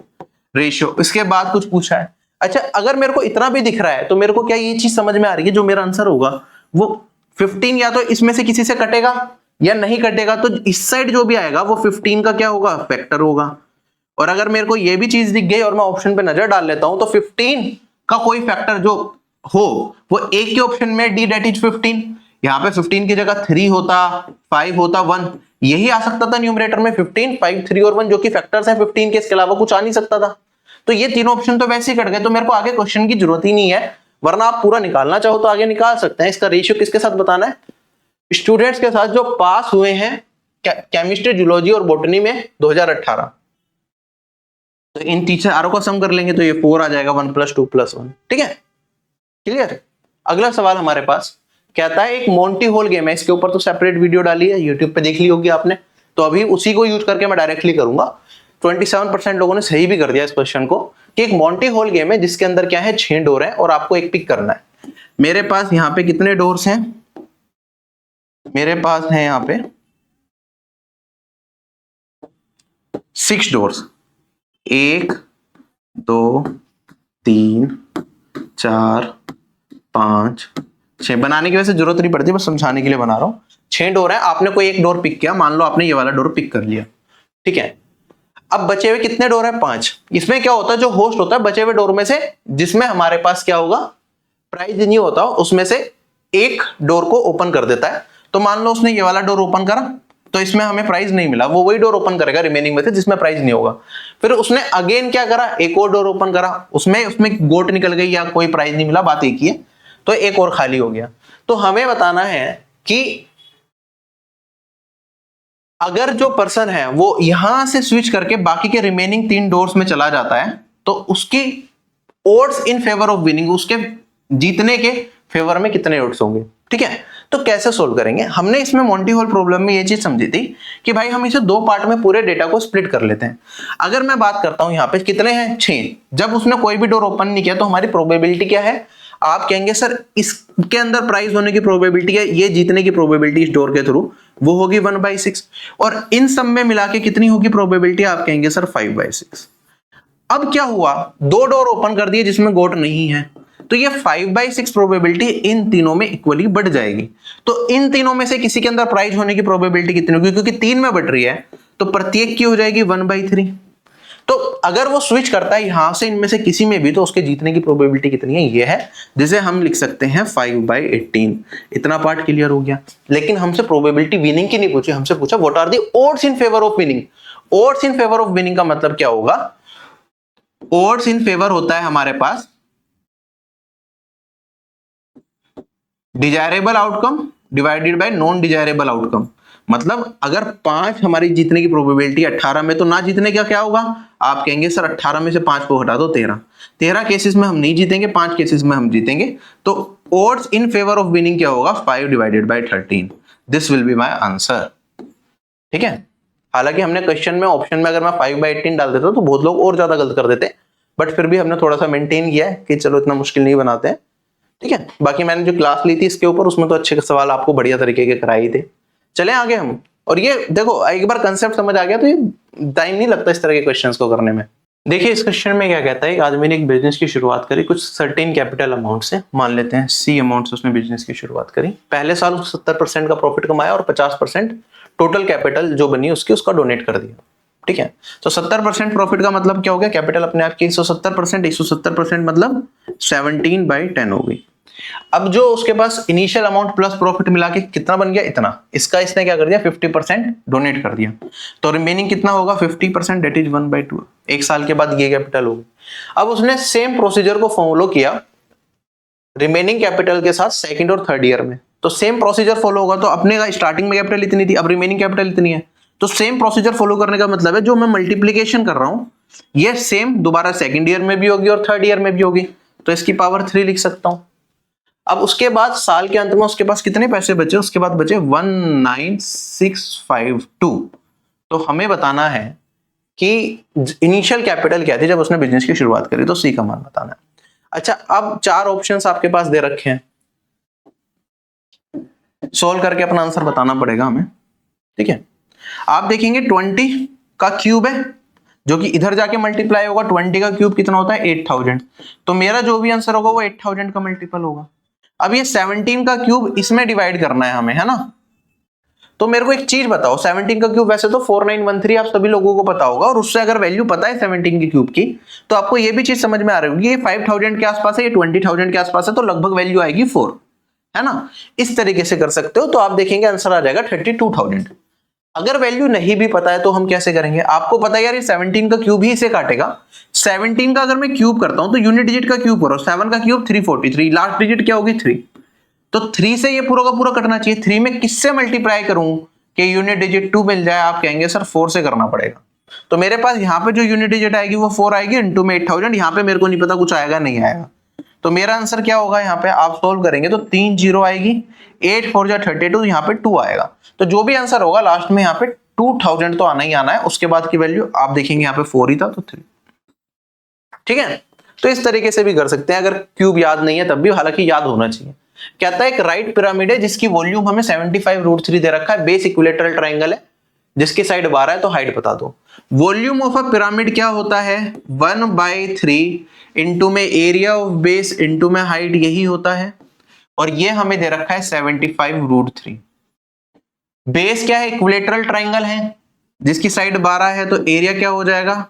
रेशियो। इसके बाद कुछ पूछा है, अच्छा अगर मेरे को इतना भी दिख रहा है तो मेरे को क्या ये चीज समझ में आ रही है, जो मेरा आंसर होगा वो 15 या तो इसमें से किसी से कटेगा या नहीं कटेगा, तो इस साइड जो भी आएगा वो 15 का क्या होगा फैक्टर होगा। और अगर मेरे को ये भी चीज दिख गई और मैं ऑप्शन पे नजर डाल लेता हूं तो 15 का कोई फैक्टर जो हो वो एक ही ऑप्शन में डी डेट इज 15, यहाँ पे 15 की जगह 3 होता, 5 होता, 1, यही आ सकता था न्यूमरेटर में 15, 5, 3 और 1 जो कि फैक्टर्स हैं 15 के, इसके अलावा कुछ आ नहीं सकता था। तो ये तीनों ऑप्शन तो वैसे ही कट गए, तो मेरे को आगे क्वेश्चन की जरूरत ही नहीं है, वरना आप पूरा निकालना चाहो तो आगे निकाल सकते हैं। इसका रेशियो किसके साथ बताना है, स्टूडेंट्स के साथ जो पास हुए हैं केमिस्ट्री, जूलॉजी और बॉटनी में 2018। तो इन चारों का सम कर लेंगे तो ये 4 आ जाएगा, 1 + 2 + 1, ठीक है, क्लियर। अगला सवाल हमारे पास कहता है एक मोंटी होल गेम है, इसके ऊपर तो सेपरेट वीडियो डाली है, यूट्यूब पे देख ली होगी आपने, तो अभी उसी को यूज करके मैं डायरेक्टली करूंगा। 27% लोगों ने सही भी कर दिया इस क्वेश्चन को, कि एक मोंटी होल गेम है जिसके अंदर क्या है 6 डोर है और आपको एक पिक करना है। मेरे पास यहाँ पे कितने डोर्स हैं, मेरे पास है यहाँ पे 6 डोर्स, 1 2 3 4 5 6। बनाने की वैसे जरूरत नहीं पड़ती, बस समझाने के लिए बना रहा हूं। 6 डोर है, आपने कोई एक डोर पिक किया, मान लो आपने ये वाला डोर पिक कर लिया, ठीक है। अब बचे हुए कितने डोर है 5। इसमें क्या होता है, जो होस्ट होता है बचे हुए डोर में से जिसमें हमारे पास क्या होगा प्राइस नहीं होता, उसमें से एक डोर को ओपन कर देता है। तो मान लो उसने ये वाला डोर ओपन करा, तो इसमें हमें प्राइस नहीं मिला, वो वही डोर ओपन करेगा रिमेनिंग में से जिसमें प्राइस नहीं होगा। फिर उसने अगेन क्या करा, एक और डोर ओपन करा, उसमें गोट निकल गई या कोई प्राइस नहीं मिला, बात एक ही है, तो एक और खाली हो गया। तो हमें बताना है कि अगर जो पर्सन है वो यहां से स्विच करके बाकी के रिमेनिंग 3 डोर्स में चला जाता है, तो उसकी odds in favour of winning, उसके जीतने के फेवर में कितने ओड्स होंगे, ठीक है। तो कैसे सोल्व करेंगे, हमने इसमें मोंटी होल प्रॉब्लम में ये चीज समझी थी कि भाई हम इसे 2 पार्ट में पूरे डेटा को स्प्लिट कर लेते हैं। अगर मैं बात करता हूं यहाँ पे कितने हैं 6, जब उसने कोई भी डोर ओपन नहीं किया तो हमारी प्रोबेबिलिटी क्या है, आप कहेंगे सर इसके अंदर प्राइस होने की प्रोबेबिलिटी है, ये जीतने की प्रोबेबिलिटी इस डोर के थ्रू वो होगी 1/6, और इन सब में मिला के कितनी होगी प्रोबेबिलिटी, आप कहेंगे सर 5/6। अब क्या हुआ, 2 डोर ओपन कर दिए जिसमें गोट नहीं है, तो ये 5/6 प्रोबेबिलिटी इन तीनों में इक्वली बढ़ जाएगी। तो इन तीनों में से किसी के अंदर प्राइस होने की प्रोबेबिलिटी कितनी होगी, क्योंकि 3 में बढ़ रही है तो प्रत्येक की हो जाएगी 1/3। तो अगर वो स्विच करता है यहां से इनमें से किसी में भी, तो उसके जीतने की प्रोबेबिलिटी कितनी है, ये है, जिसे हम लिख सकते हैं 5/18। इतना पार्ट क्लियर हो गया। लेकिन हमसे प्रोबेबिलिटी विनिंग की नहीं पूछी, हमसे पूछा what are the odds in favour of winning. Odds in favour of winning का मतलब क्या होगा, ओड्स इन फेवर होता है हमारे पास desirable outcome divided by non desirable outcome. मतलब अगर 5 हमारी जीतने की प्रोबेबिलिटी 18 में, तो ना जीतने का क्या होगा, आप कहेंगे सर 18 में से 5 को हटा दो 13 केसेस में हम नहीं जीतेंगे, 5 केसेस में हम जीतेंगे। तो odds in favour of winning क्या होगा, 5/13। This will be my answer, ठीक है। हालांकि हमने क्वेश्चन में ऑप्शन में अगर मैं 5/18 डाल देता तो बहुत लोग और ज्यादा गलत कर देते, बट फिर भी हमने थोड़ा सा मेंटेन किया है कि चलो इतना मुश्किल नहीं बनाते हैं, ठीक है। बाकी मैंने जो क्लास ली थी इसके ऊपर, उसमें तो अच्छे सवाल आपको बढ़िया तरीके के कराए थे। चलें आगे हम, और ये देखो एक बार कंसेप्ट समझ आ गया तो ये टाइम नहीं लगता इस तरह के क्वेश्चंस को करने में। देखिए इस क्वेश्चन में क्या कहता है, एक आदमी ने एक बिजनेस की शुरुआत करी कुछ सर्टेन कैपिटल अमाउंट से, मान लेते हैं C अमाउंट से उसने बिजनेस की शुरुआत करी। पहले साल उसको 70% का प्रॉफिट कमाया और 50% टोटल कैपिटल जो बनी उसकी उसका डोनेट कर दिया, ठीक है। तो 70% प्रॉफिट का मतलब क्या हो गया, कैपिटल अपने आप की 170% मतलब 17/10 हो गई। अब जो उसके पास इनिशियल अमाउंट प्लस प्रॉफिट मिला के कितना बन गया, इतना, इसका इसने क्या कर दिया 50% डोनेट कर दिया, तो रिमेनिंग कितना होगा 50%, डेट इज 1/2। एक साल के बाद ये कैपिटल होगी। अब उसने सेम प्रोसीजर को फॉलो किया रिमेनिंग कैपिटल के साथ सेकंड और थर्ड ईयर में, तो सेम प्रोसीजर फॉलो होगा। तो अपने का स्टार्टिंग में कैपिटल इतनी थी, अब रिमेनिंग कैपिटल इतनी है, तो सेम प्रोसीजर फॉलो करने का मतलब है जो मैं मल्टीप्लीकेशन कर रहा हूं ये सेम दोबारा सेकंड ईयर में भी होगी और थर्ड ईयर में भी होगी, तो इसकी पावर 3 लिख सकता हूं। अब उसके बाद साल के अंत में उसके पास कितने पैसे बचे, उसके बाद बचे 19652। तो हमें बताना है कि इनिशियल कैपिटल क्या थी जब उसने बिजनेस की शुरुआत करी, तो C का मान बताना है। अच्छा अब 4 ऑप्शंस आपके पास दे रखे हैं, सोल्व करके अपना आंसर बताना पड़ेगा हमें, ठीक है। आप देखेंगे 20 का क्यूब है जो कि इधर जाके मल्टीप्लाई होगा, 20 का क्यूब कितना होता है 8000, तो मेरा जो भी आंसर होगा वो 8000 का मल्टीपल होगा। अब ये 17 का क्यूब इसमें डिवाइड करना है हमें, है ना। तो मेरे को एक चीज बताओ, 17 का क्यूब वैसे तो 4913 आप सभी लोगों को पता होगा, और उससे अगर वैल्यू पता है 17 के क्यूब की, तो आपको ये भी चीज समझ में आ रही होगी, ये 5000 के आसपास है, ये 20000 के आसपास है, तो लगभग वैल्यू आएगी 4, है ना। इस तरीके से कर सकते हो, तो आप देखेंगे आंसर आ जाएगा 32000। अगर वैल्यू नहीं भी पता है तो हम कैसे करेंगे, आपको पता है यार ये 17 का क्यूब ही इसे काटेगा। 17 का अगर मैं क्यूब करता हूं तो यूनिट डिजिट का क्यूब करो, 7 का क्यूब 343, लास्ट डिजिट क्या होगी 3, तो 3 से ये पूरा का पूरा कटना चाहिए। 3 में किससे मल्टीप्लाई करूं कि यूनिट डिजिट 2 मिल जाए, आप कहेंगे सर 4 से करना पड़ेगा। तो मेरे पास यहाँ पे जो यूनिट डिजिट आएगी वो 4 आएगी, इंटू में 8000, यहाँ पे मेरे को नहीं पता कुछ आएगा नहीं आएगा, तो मेरा आंसर क्या होगा यहाँ पे, आप सोल्व करेंगे तो 3 0 आएगी, 8 4 जा 32, यहाँ पे 2 आएगा। तो जो भी आंसर होगा लास्ट में यहाँ पे 2000 तो आना ही आना है। उसके बाद की वैल्यू आप देखेंगे यहाँ पे 4 ही था तो 3। ठीक है, तो इस तरीके से भी कर सकते हैं अगर क्यूब याद नहीं है तब भी, हालांकि याद होना चाहिए। कहता है एक राइट पिरामिड है जिसकी वॉल्यूम हमें 75√3 दे रखा है, बेस इक्विलेटरल ट्राइंगल है जिसकी साइड 12 है, तो हाइट बता दो। वॉल्यूम ऑफ अ पिरामिड क्या होता है, 1/3 इंटू में एरिया ऑफ बेस इंटू में हाइट, यही होता है। और ये हमें दे रखा है 75√3। बेस क्या है, इक्विलेटरल ट्राइंगल है जिसकी साइड 12 है, तो एरिया क्या हो जाएगा,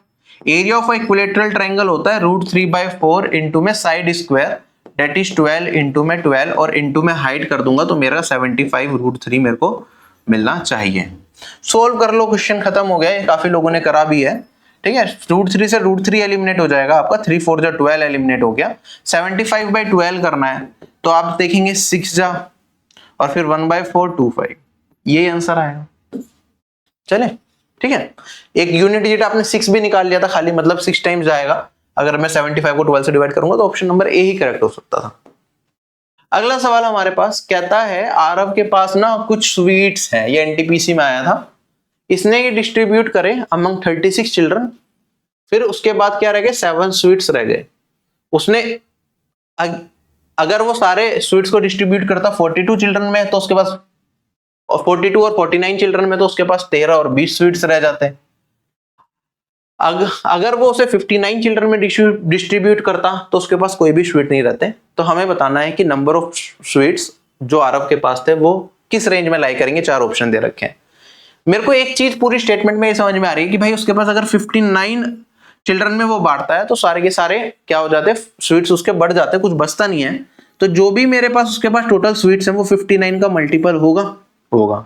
एरिया ऑफ इक्विलेटरल ट्राइंगल होता है √3/4 इंटू में side square that is 12 into में 12 और इंटू में हाइट कर दूंगा तो मेरा 75√3 मेरे को मिलना चाहिए। सोल्व कर लो, क्वेश्चन खत्म हो गया। ये काफी लोगों ने करा भी है। ठीक है, √3 से √3 एलिमिनेट हो जाएगा आपका, 3 4 जा 12 एलिमिनेट हो गया। 75/12 करना है तो आप देखेंगे 6 जा और फिर 1/4 25, ये आंसर आएगा। चले, ठीक है, एक यूनिट डिजिट आपने 6 भी निकाल लिया था खाली, मतलब 6 टाइम्स जाएगा। अगर मैं 75 को 12 से डिवाइड करूंगा तो option number A he correct हो सकता था। अगला सवाल हमारे पास कहता है आरव के पास ना कुछ स्वीट्स हैं, ये एनटीपीसी में आया था। इसने ये डिस्ट्रीब्यूट करे अमंग 36 चिल्ड्रन, फिर उसके बाद क्या रह गए, 7 स्वीट्स रह गए। उसने अगर वो सारे स्वीट्स को डिस्ट्रीब्यूट करता 42 चिल्ड्रन में तो उसके पास, और 42 और 49 चिल्ड्रन में तो उसके पास 13 और 20 स्वीट्स रह जाते हैं। अगर वो उसे 59 चिल्ड्रन में डिस्ट्रीब्यूट करता तो उसके पास कोई भी स्वीट नहीं रहते। तो हमें बताना है कि नंबर ऑफ स्वीट्स जो आरव के पास थे वो किस रेंज में लाई करेंगे। 4 ऑप्शन दे रखे हैं। मेरे को एक चीज पूरी स्टेटमेंट में ये समझ में आ रही है कि भाई उसके पास अगर 59 चिल्ड्रन में वो बांटता है तो सारे के सारे क्या हो जाते हैं, स्वीट्स उसके बढ़ जाते हैं, कुछ बचता नहीं है। तो जो भी मेरे पास उसके पास टोटल स्वीट्स हैं वो 59 का मल्टीपल होगा।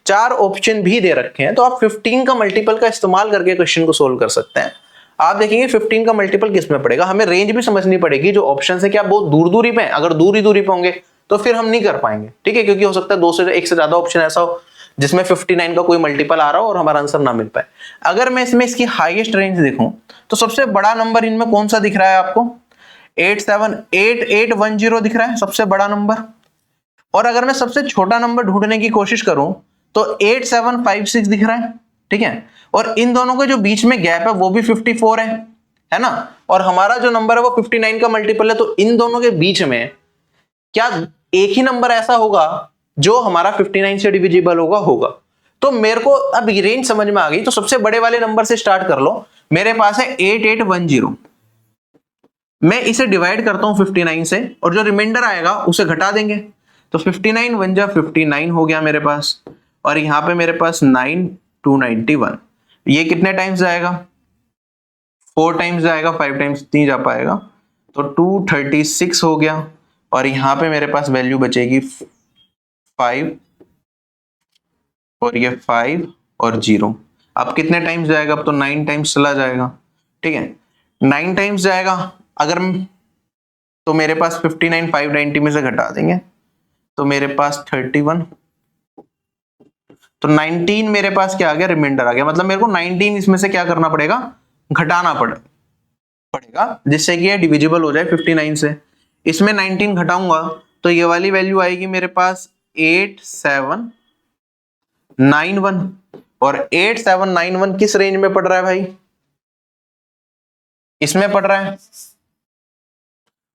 4 ऑप्शन भी दे रखे हैं तो आप 15 का मल्टीपल का इस्तेमाल करके क्वेश्चन को सोल्व कर सकते हैं। आप देखेंगे 15 का मल्टीपल किस में पड़ेगा, हमें रेंज भी समझनी पड़ेगी। जो ऑप्शन है क्या बहुत दूर दूरी पे है, अगर दूरी पे होंगे तो फिर हम नहीं कर पाएंगे। ठीक है, क्योंकि हो सकता है 2 से 1 से ज्यादा ऑप्शन ऐसा हो जिसमें 59 का कोई मल्टीपल आ रहा हो और हमारा आंसर ना मिल पाए। अगर मैं इसमें इसकी हाईएस्ट रेंज देखूं तो सबसे बड़ा नंबर इनमें कौन सा दिख रहा है आपको, 878810 दिख रहा है सबसे बड़ा नंबर। और अगर मैं सबसे छोटा नंबर ढूंढने की कोशिश करूं तो 8756 दिख रहा है। ठीक है, और इन दोनों के जो बीच में गैप है वो भी 54 है ना, और हमारा जो नंबर है वो 59 का मल्टीपल है। तो इन दोनों के बीच में क्या एक ही नंबर ऐसा होगा जो हमारा 59 से डिविजिबल होगा। तो मेरे को अब रेंज समझ में आ गई। तो सबसे बड़े वाले नंबर से स्टार्ट कर लो। मेरे पास है 8810, मैं इसे डिवाइड करता हूं 59 से और जो रिमाइंडर आएगा उसे घटा देंगे। तो 59 1 जा 59 हो गया मेरे पास, और यहां पे मेरे पास 9 291। ये कितने टाइम्स जाएगा, 4 टाइम्स जाएगा, 5 टाइम्स नहीं जा पाएगा। तो 236 हो गया, और यहां पे मेरे पास वैल्यू बचेगी 5 और ये 5 और 0। अब कितने टाइम्स जाएगा, अब तो 9 टाइम्स चला जाएगा। ठीक है, 9 टाइम्स जाएगा अगर, तो मेरे पास 59 590 में से घटा देंगे तो मेरे पास 31। तो 19 मेरे पास क्या आ गया, रिमाइंडर आ गया। मतलब मेरे को 19 इसमें से क्या करना पड़ेगा, घटाना पड़ेगा जिससे कि ये डिविजिबल हो जाए 59 से। इसमें 19 घटाऊंगा तो ये वाली वैल्यू आएगी मेरे पास 8791। और 8791 किस रेंज में पड़ रहा है भाई, इसमें पड़ रहा है,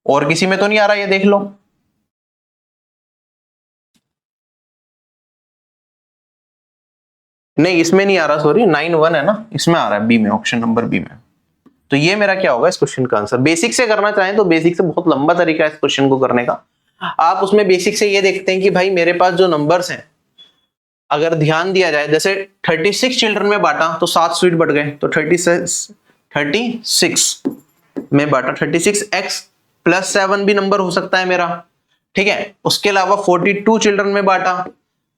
और किसी में तो नहीं आ रहा, ये देख लो। नहीं इसमें नहीं आ रहा, सॉरी 91 है ना, इसमें आ रहा है बी में, ऑप्शन नंबर बी में। तो ये मेरा क्या होगा इस क्वेश्चन का आंसर। बेसिक से करना चाहें तो बेसिक से बहुत लंबा तरीका है इस क्वेश्चन को करने का। आप उसमें बेसिक से ये देखते हैं कि भाई मेरे पास जो नंबर्स हैं अगर ध्यान दिया जाए, जैसे 36 चिल्ड्रन में बांटा तो 7 स्वीट बढ़ गए, तो 36 में बांटा, 36x + 7 भी नंबर हो सकता है मेरा। ठीक है, उसके अलावा 42 चिल्ड्रन में बांटा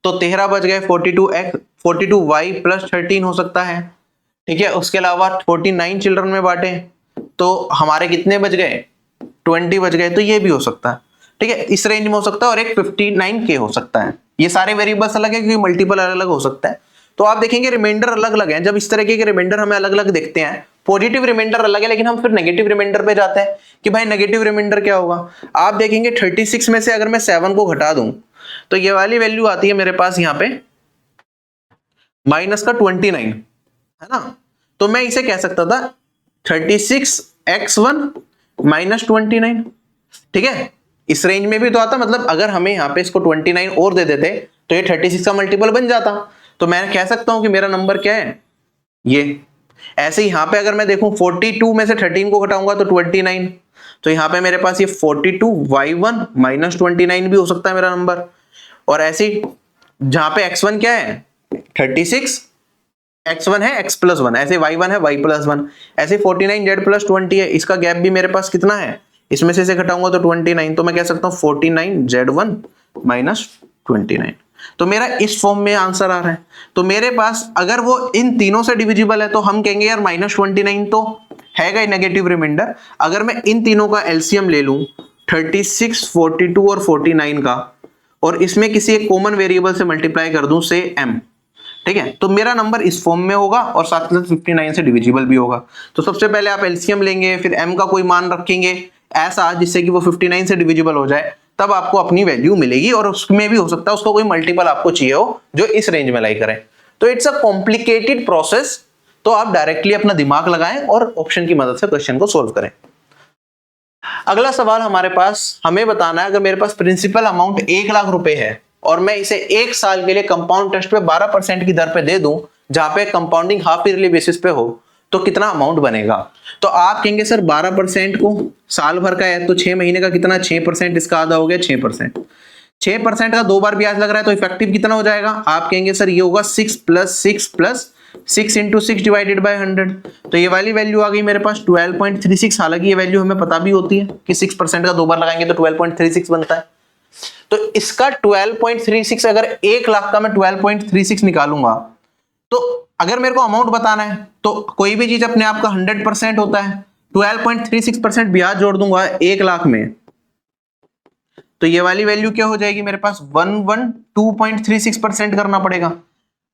तो 13 बच गए, 42y + 13 हो सकता है। ठीक है, उसके अलावा 49 चिल्ड्रन में बांटे तो हमारे कितने बच गए, 20 बच गए, तो ये भी हो सकता है। ठीक है, इस रेंज में हो सकता है, और एक 59k हो सकता है। ये सारे वेरिएबल्स अलग है क्योंकि मल्टीपल अलग अलग हो सकता है। तो आप देखेंगे रिमाइंडर अलग अलग है। जब इस तरीके के रिमाइंडर हमें अलग अलग दिखते हैं, पॉजिटिव रिमाइंडर अलग है, लेकिन हम फिर नेगेटिव रिमाइंडर पे जाते हैं कि भाई नेगेटिव रिमाइंडर क्या होगा। आप देखेंगे 36 में से अगर मैं 7 को घटा दूं तो ये वाली वैल्यू आती है मेरे पास यहाँ पे माइनस का 29, है ना। तो मैं इसे कह सकता था 36x1 माइनस 29, ठीक है। इस रेंज में भी तो आता, मतलब अगर हमें यहाँ पे इसको 29 और दे देते तो ये 36 का मल्टीपल बन जाता। तो मैं कह सकता हूं कि मेरा नंबर क्या है ये। ऐसे ही यहाँ पे अगर मैं देखूं 42 में से 13 को घटाऊंगा तो 29, तो यहाँ पे मेरे पास ये 42y1 माइनस 29 भी हो सकता है मेरा नंबर। और ऐसे ही जहां पे x1 क्या है 36, x1 है x प्लस 1, ऐसे y1 है y प्लस 1, ऐसे 49 z प्लस 20 है, इसका गैप भी मेरे पास कितना है, इसमें से घटाऊंगा तो 29, तो मैं कह सकता हूँ 49 z1 माइनस 29। तो मेरा इस फॉर्म में आंसर आ रहा है। तो मेरे पास अगर वो इन तीनों से डिविजिबल है तो हम कहेंगे यार माइनस 29 तो हैगा ही नेगेटिव रिमाइंडर। अगर मैं इन तीनों का एलसीएम ले लूं 36, 42 और 49 का, और इसमें किसी एक कॉमन वेरिएबल से मल्टीप्लाई कर दूं से m, ठीक है, तो मेरा नंबर इस फॉर्म में होगा और साथ में 59 से डिविजिबल भी होगा। तो सबसे पहले आप एलसीएम लेंगे, फिर m का कोई मान रखेंगे ऐसा जिससे कि वो 59 से डिविजिबल हो जाए, तब आपको अपनी वैल्यू मिलेगी। और उसमें भी हो सकता है उसको कोई मल्टीपल आपको चाहिए हो जो इस रेंज में लाई करे। तो इट्स अ कॉम्प्लिकेटेड प्रोसेस, तो आप डायरेक्टली अपना दिमाग लगाएं और ऑप्शन की मदद से क्वेश्चन को सोल्व करें। अगला सवाल हमारे पास, हमें बताना है अगर मेरे पास प्रिंसिपल अमाउंट 1 लाख रुपए है और मैं इसे 1 साल के लिए कंपाउंड इंटरेस्ट पे 12% की दर पे दे दूं, जहां पे कंपाउंडिंग हाफ ईयरली बेसिस पे हो, तो कितना अमाउंट बनेगा। तो आप कहेंगे सर 12% को साल भर का है तो 6 महीने का कितना, 6%, इसका आधा हो गया 6%। 6% का 2 बार ब्याज लग रहा है तो इफेक्टिव कितना हो जाएगा, आप कहेंगे सर ये होगा 6 plus 6 plus 6 into 6 divided by 100। तो ये वाली वैल्यू आ गई मेरे पास 12.36। हालांकि ये वैल्यू हमें पता भी होती है कि 6% का 2 बार लगाएंगे तो 12.36 बनता है। तो इसका 12.36, अगर 1 लाख का मैं 12.36 निकालूंगा, तो अगर मेरे को अमाउंट बताना है तो कोई भी चीज अपने आप का 100% होता है। 12.36% ब्याज जोड़ दूंगा 1 लाख में, तो ये वाली वैल्यू क्या हो जाएगी मेरे पास 112.36% करना पड़ेगा।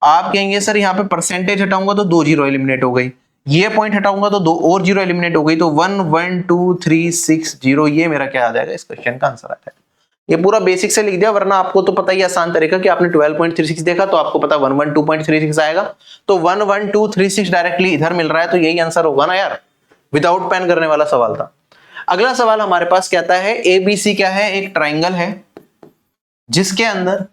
आप कहेंगे सर यहाँ पे परसेंटेज हटाऊंगा तो 2 जीरो एलिमिनेट हो गई, ये पॉइंट हटाऊंगा तो 2 और जीरो एलिमिनेट हो गई, तो 11236 ये मेरा क्या आ जाएगा, इस क्वेश्चन का आंसर आ जाएगा। ये पूरा बेसिक से लिख दिया, वरना आपको तो पता ही आसान तरीका कि आपने 12.36 देखा तो आपको पता 112.36 आएगा, तो 11236 डायरेक्टली इधर मिल रहा है, तो यही आंसर होगा ना यार। विदाउट पेन करने वाला सवाल था। अगला सवाल हमारे पास कहता है एबीसी क्या है, एक ट्राइंगल है जिसके अंदर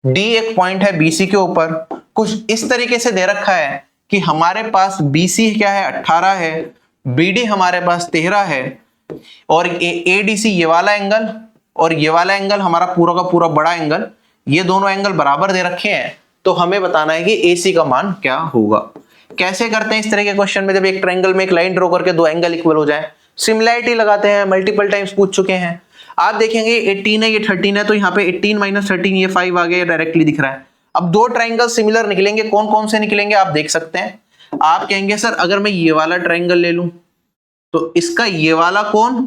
डी एक पॉइंट है बीसी के ऊपर, कुछ इस तरीके से दे रखा है कि हमारे पास बीसी क्या है 18 है, बीडी हमारे पास 13 है, और एडीसी ये वाला एंगल और ये वाला एंगल हमारा पूरा का पूरा बड़ा एंगल, ये दोनों एंगल बराबर दे रखे हैं। तो हमें बताना है कि एसी का मान क्या होगा। कैसे करते हैं इस तरह के क्वेश्चन में, जब एक ट्रायंगल में एक लाइन ड्रॉ करके 2 एंगल इक्वल हो जाए, सिमिलैरिटी लगाते हैं, मल्टीपल टाइम्स पूछ चुके हैं। आप देखेंगे 18 है, ये 13 है, तो यहाँ पे 18 माइनस 13 ये 5 आ गया, डायरेक्टली दिख रहा है। अब 2 ट्रायंगल सिमिलर निकलेंगे, कौन कौन से निकलेंगे आप देख सकते हैं। आप कहेंगे सर अगर मैं ये वाला ट्रायंगल ले लूं तो इसका ये वाला कोण,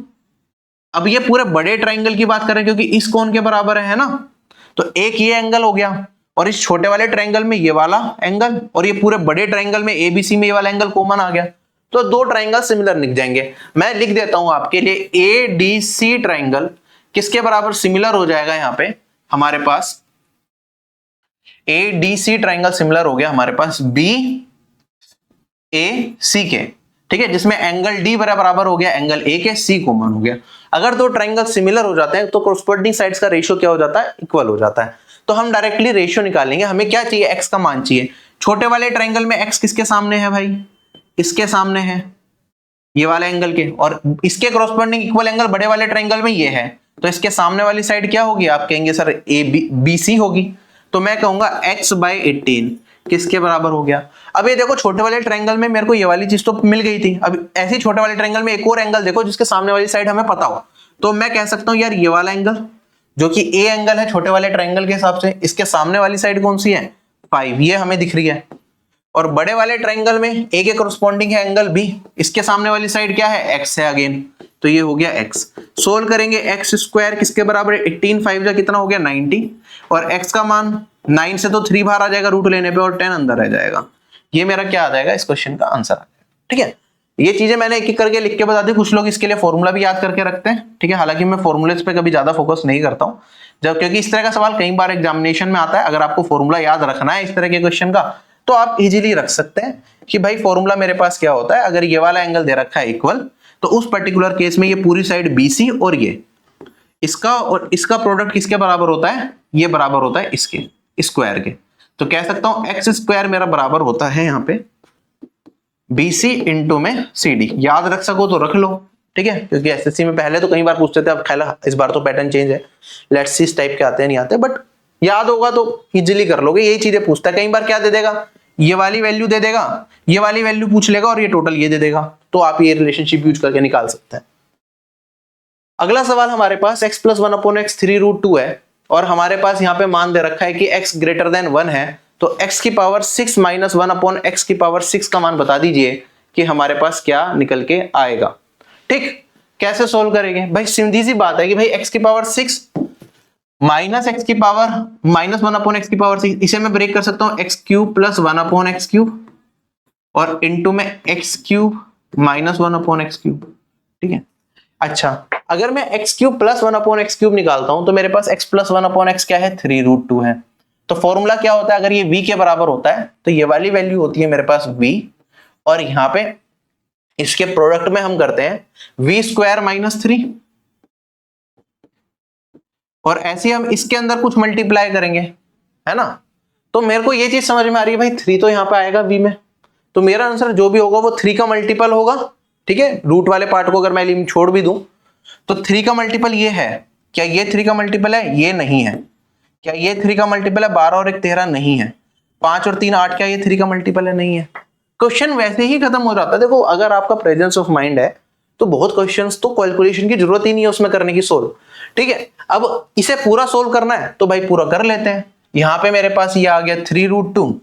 अब ये पूरे बड़े ट्रायंगल की बात करें क्योंकि इस कोण के बराबर है ना, तो एक ये एंगल हो गया, और इस छोटे वाले ट्रायंगल में ये वाला एंगल, और ये पूरे बड़े ट्रायंगल में एबीसी में ये वाला एंगल कॉमन आ गया, तो 2 ट्रायंगल सिमिलर निक जाएंगे। मैं लिख देता हूं आपके लिए एडीसी ट्रायंगल किसके बराबर सिमिलर हो जाएगा, यहां पे हमारे पास एडीसी ट्रायंगल सिमिलर हो गया हमारे पास बी ए सी के, ठीक है, जिसमें एंगल डी बराबर हो गया एंगल ए के, सी कॉमन हो गया। अगर 2 ट्रायंगल सिमिलर हो जाते हैं तो कोरस्पोंडिंग साइड्स का रेशियो क्या हो जाता है, इक्वल हो जाता है। तो हम डायरेक्टली रेशियो निकालेंगे। हमें क्या चाहिए, एक्स का मान चाहिए। छोटे वाले ट्रायंगल में एक्स किसके सामने है भाई, इसके सामने है, ये वाले एंगल के, और इसके कोरस्पोंडिंग इक्वल एंगल बड़े वाले ट्रायंगल में ये है, तो इसके सामने वाली साइड क्या होगी, आप कहेंगे सर ए बी सी होगी। तो मैं कहूंगा x/18 किसके बराबर हो गया। अब ये देखो छोटे वाले ट्रायंगल में मेरे को ये वाली चीज तो मिल गई थी, अब ऐसे ही छोटे वाले ट्रायंगल में एक और एंगल देखो जिसके सामने वाली साइड हमें पता हो, तो मैं कह सकता हूं यार ये वाला एंगल जो कि ए एंगल है छोटे वाले ट्रायंगल के हिसाब से, इसके सामने वाली साइड कौन सी है 5, ये हमें दिख रही है, और बड़े वाले ट्रायंगल में ए के कोरस्पोंडिंग है एंगल बी, इसके सामने वाली साइड क्या है x है अगेन, तो ये हो गया x। सोल्व करेंगे x स्क्वायर किसके बराबर है, 18 5 जा कितना हो गया 90, और x का मान 9 से तो 3 बाहर आ जाएगा रूट लेने पे और 10 अंदर रह जाएगा। ये मेरा क्या आ जाएगा, इस क्वेश्चन का आंसर आ जाएगा। ठीक है, ये चीजें मैंने एक एक करके लिख के बता दी। कुछ लोग इसके लिए फॉर्मूला भी याद करके रखते हैं। ठीक है, हालांकि मैं फॉर्मूलेस पे कभी ज्यादा फोकस नहीं करता हूँ जब, क्योंकि इस तरह का सवाल कई बार एग्जामिनेशन में आता है। अगर आपको फॉर्मूला याद रखना है इस तरह के क्वेश्चन का तो आप इजीली रख सकते हैं कि भाई फॉर्मूला मेरे पास क्या होता है, अगर ये वाला एंगल दे रखा है इक्वल, तो उस पर्टिकुलर केस में ये पूरी साइड BC और ये इसका और इसका प्रोडक्ट किसके बराबर होता है, ये बराबर होता है इसके स्क्वायर के। तो कह सकता हूं एक्स स्क्वायर मेरा बराबर होता है यहाँ पे BC इंटू में CD। याद रख सको तो रख लो। ठीक है, क्योंकि SSC में पहले तो कई बार पूछते थे, अब ख्याल इस बार तो पैटर्न चेंज है, लेट्स सी इस टाइप के आते हैं नहीं आते, बट याद होगा तो इजीली कर लोगे। यही चीजें पूछता है, कई बार क्या दे देगा, ये वाली वैल्यू दे देगा, ये वाली वैल्यू पूछ लेगा और ये टोटल ये दे देगा, तो आप ये रिलेशनशिप यूज करके निकाल सकते हैं। अगला सवाल हमारे पास x + 1/x 3√2 है और हमारे पास यहाँ पे मान दे रखा है कि x ग्रेटर देन 1 है, तो x की पावर 6 - 1/x की पावर 6 का मान बता दीजिए कि हमारे पास क्या निकल के आएगा। ठीक, कैसे सोल्व करेंगे भाई, सीधी सी बात है कि भाई x की पावर 6 माइनस x की पावर -1/x की पावर 6, इसे मैं ब्रेक कर सकता हूं x³ + 1/x³ और इनटू में x³ - 1/x³। ठीक है, अच्छा अगर मैं x³ + 1/x³ निकालता हूं तो मेरे पास x + 1/x क्या है, 3√2 है। तो फॉर्मूला क्या होता है, अगर ये v के बराबर होता है तो ये वाली वैल्यू होती है मेरे पास v, और यहां पे इसके प्रोडक्ट में हम करते हैं v² - 3, और ऐसे हम इसके अंदर कुछ मल्टीप्लाई करेंगे, है ना। तो मेरे को ये चीज समझ में आ रही है भाई 3 तो यहां पे आएगा v में, तो मेरा आंसर जो भी होगा वो 3 का मल्टीपल होगा। ठीक है, रूट वाले पार्ट को अगर मैं छोड़ भी दूं तो 3 का मल्टीपल ये है, क्या ये 3 का मल्टीपल है, ये नहीं है। क्या ये 3 का मल्टीपल है, 12 और 1 13 नहीं है। 5 और 3 8, क्या ये 3 का मल्टीपल है, नहीं है। क्वेश्चन वैसे ही खत्म हो जाता है। देखो अगर आपका प्रेजेंस ऑफ माइंड है तो बहुत क्वेश्चंस तो कैलकुलेशन की जरूरत ही नहीं है उसमें करने की सोल्व। ठीक है, अब इसे पूरा सोल्व करना है तो भाई पूरा कर लेते हैं। यहां पे मेरे पास ये आ गया 3√2,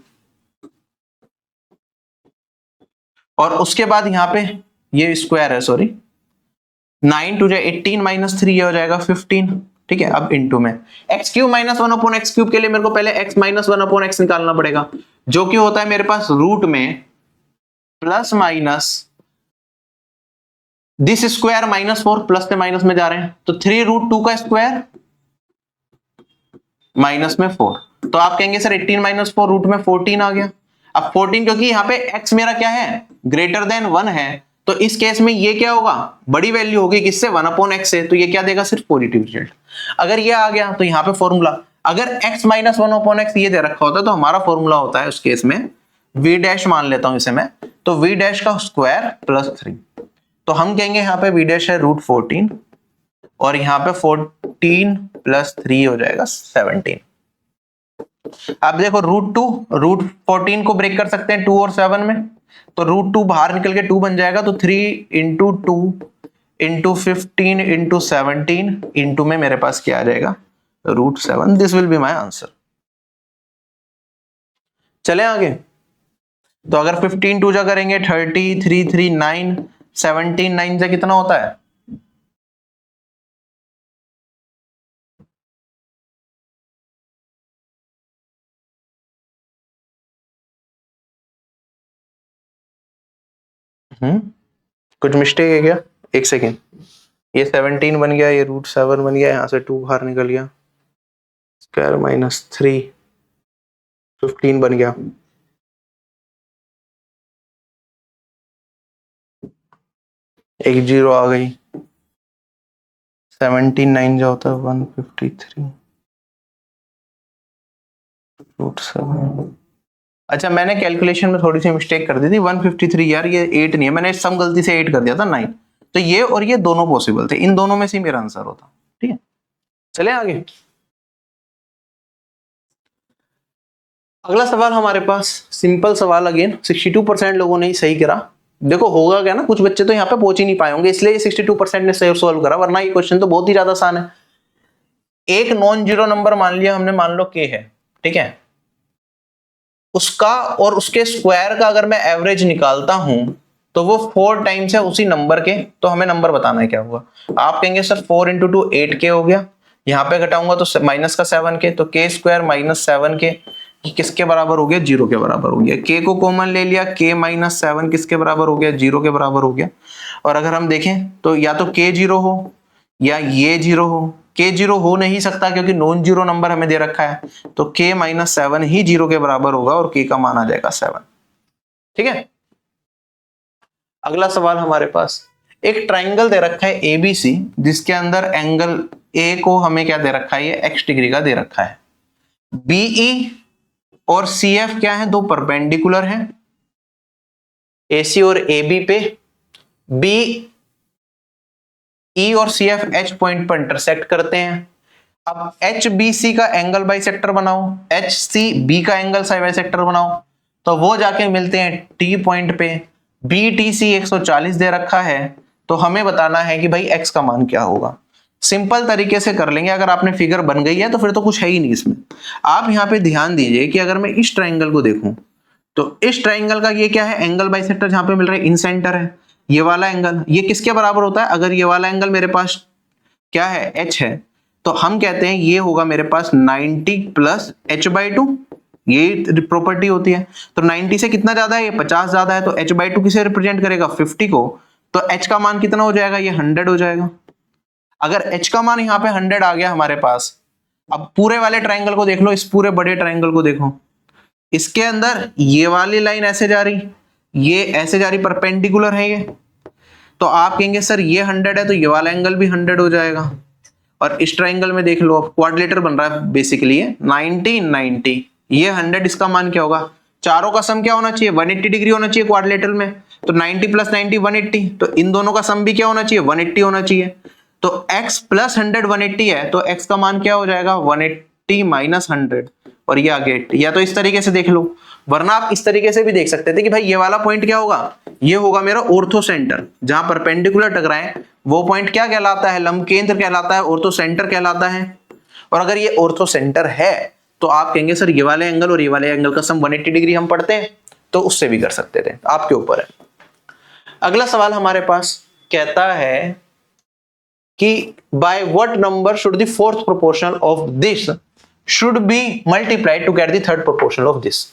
और उसके बाद यहां पे ये स्क्वायर है, सॉरी 9 2 18 - 3 ये हो जाएगा 15। ठीक है, अब इनटू में x³ - 1/x³ के लिए मेरे को पहले x - 1/x निकालना पड़ेगा, जो कि होता है मेरे पास रूट में plus minus this square -4, plus से माइनस में जा रहे हैं, तो 3√2 का स्क्वायर माइनस में 4, तो आप कहेंगे सर 18 - 4 रूट में 14 आ गया। अब 14 क्योंकि यहाँ पे x मेरा क्या है, ग्रेटर देन 1 है, तो इस केस में ये क्या होगा, बड़ी वैल्यू होगी किससे, 1/x से, तो ये क्या देगा, सिर्फ पॉजिटिव रिजल्ट। अगर ये आ गया तो यहाँ पे फॉर्मूला, अगर x - 1/x ये दे रखा होता है तो हमारा फॉर्मूला होता है उस केस में v' मान लेता हूं इसे मैं, तो v' का स्क्वायर प्लस 3, तो हम कहेंगे यहाँ पे v' है √14 और यहाँ पे 14 + 3 हो जाएगा 17। अब देखो √14 को ब्रेक कर सकते हैं 2 और 7 में, तो √2 बाहर निकल के 2 बन जाएगा, तो 3 × 2 × 15 × 17 इंटू में मेरे पास क्या आ जाएगा, √7। This will be my answer. चले आगे, तो अगर 15 2 जा करेंगे 30, 3 3 9, 17 9 से कितना होता है, कुछ मिस्टेक है क्या, एक सेकेंड, ये 17 बन गया, ये √7 बन गया, यहां से 2 बाहर निकल गया, स्क्वायर -3 15 बन गया, एक 0 आ गई, 17 9 जो होता है 153 √7। अच्छा मैंने कैलकुलेशन में थोड़ी सी मिस्टेक कर दी थी, 153 यार ये 8 नहीं है, मैंने सम गलती से 8 कर दिया था 9, तो ये और ये दोनों पॉसिबल थे, इन दोनों में से मेरा आंसर होता। ठीक है, चले आगे। अगला सवाल हमारे पास सिंपल सवाल, अगेन 62% लोगों ने ही सही करा। देखो होगा क्या ना, कुछ बच्चे तो यहाँ पे पहुंच ही नहीं पाए होंगे, इसलिए 62% ने सही सॉल्व करा, वरना ये क्वेश्चन तो बहुत ही ज्यादा आसान है। एक नॉन जीरो नंबर मान लिया हमने, मान लो k है, ठीक है, उसका और उसके स्क्वायर का अगर मैं एवरेज निकालता हूं तो वो 4 टाइम्स है उसी नंबर के, तो हमें नंबर बताना है क्या होगा। आप कहेंगे सर 4 इंटू 2 8k हो गया, यहाँ पे घटाऊंगा तो माइनस का 7k, तो k स्क्वायर माइनस 7k किसके बराबर हो गया, 0 के बराबर हो गया। k को कॉमन ले लिया, k माइनस 7 किसके बराबर हो गया, 0 के बराबर हो गया। और अगर हम देखें तो या तो k 0 हो या ये 0 हो, k 0 हो नहीं सकता क्योंकि नॉन जीरो नंबर हमें दे रखा है, तो k माइनस 7 ही 0 के बराबर होगा और k का मान आ जाएगा 7। ठीक है, अगला सवाल हमारे पास, एक ट्राइंगल दे रखा है ABC जिसके अंदर एंगल A को हमें क्या दे रखा है, ये x डिग्री का दे रखा है। BE और CF क्या है, दो परपेंडिकुलर हैं AC और AB पे। BE और CF H पॉइंट पर इंटरसेक्ट करते हैं। अब HBC का एंगल बाइसेक्टर बनाओ, HCB का एंगल बाइसेक्टर बनाओ, तो वो जाके मिलते हैं T पॉइंट पे। BTC 140 दे रखा है, तो हमें बताना है कि भाई x का मान क्या होगा। सिंपल तरीके से कर लेंगे, अगर आपने फिगर बन गई है तो फिर तो कुछ है ही नहीं इसमें। आप यहाँ पे ध्यान दीजिए कि अगर मैं इस ट्राइंगल को देखूं तो इस ट्राइंगल का ये क्या है, एंगल बाइसेक्टर जहां पे मिल रहा है इन सेंटर है। ये वाला एंगल ये किसके बराबर होता है, अगर ये वाला एंगल मेरे पास क्या है, h है, तो हम कहते हैं ये होगा मेरे पास 90 प्लस h/2, ये प्रॉपर्टी होती है। तो 90 से कितना ज्यादा है, ये 50 ज्यादा है, तो h/2 किसे रिप्रेजेंट करेगा, 50 को, तो h का मान कितना हो जाएगा, ये 100 हो जाएगा। अगर h का मान यहाँ पे 100 आ गया हमारे पास, अब पूरे वाले ट्राइंगल को देख लो, इस पूरे बड़े ट्राइंगल को देखो, इसके अंदर ये वाली लाइन ऐसे जा रही, ये ऐसे जा रही, परपेंडिकुलर है ये, तो आप कहेंगे सर ये 100 है तो ये वाला एंगल भी 100 हो जाएगा। और इस ट्राइंगल में देख लो, अब क्वाड्रिलेटर बन रहा है बेसिकली, ये 90 90, ये 100, इसका मान क्या होगा, चारों का सम क्या होना चाहिए, 180 डिग्री होना चाहिए क्वाड्रिलेटर में, तो 90 प्लस 90 180, तो इन दोनों का सम भी क्या होना चाहिए, 180 होना चाहिए। तो x प्लस 100 180 है, तो x का मान क्या हो जाएगा, 180 माइनस 100, और ये आगे, या तो इस तरीके से देख लो, वरना आप इस तरीके से भी देख सकते थे कि भाई ये वाला पॉइंट क्या होगा, ये होगा मेरा ऑर्थो सेंटर, जहां परपेंडिकुलर टकराए वो पॉइंट क्या कहलाता है, लंब केंद्र कहलाता है, ऑर्थो सेंटर कहलाता है। और अगर ये ऑर्थो सेंटर है तो आप कहेंगे सर ये वाले एंगल और ये वाले एंगल का सम 180 डिग्री हम पढ़ते हैं, तो उससे भी कर सकते थे, आपके ऊपर है। अगला सवाल हमारे पास कहता है कि by what number should the fourth proportional of this should be multiplied to get the third proportional of this.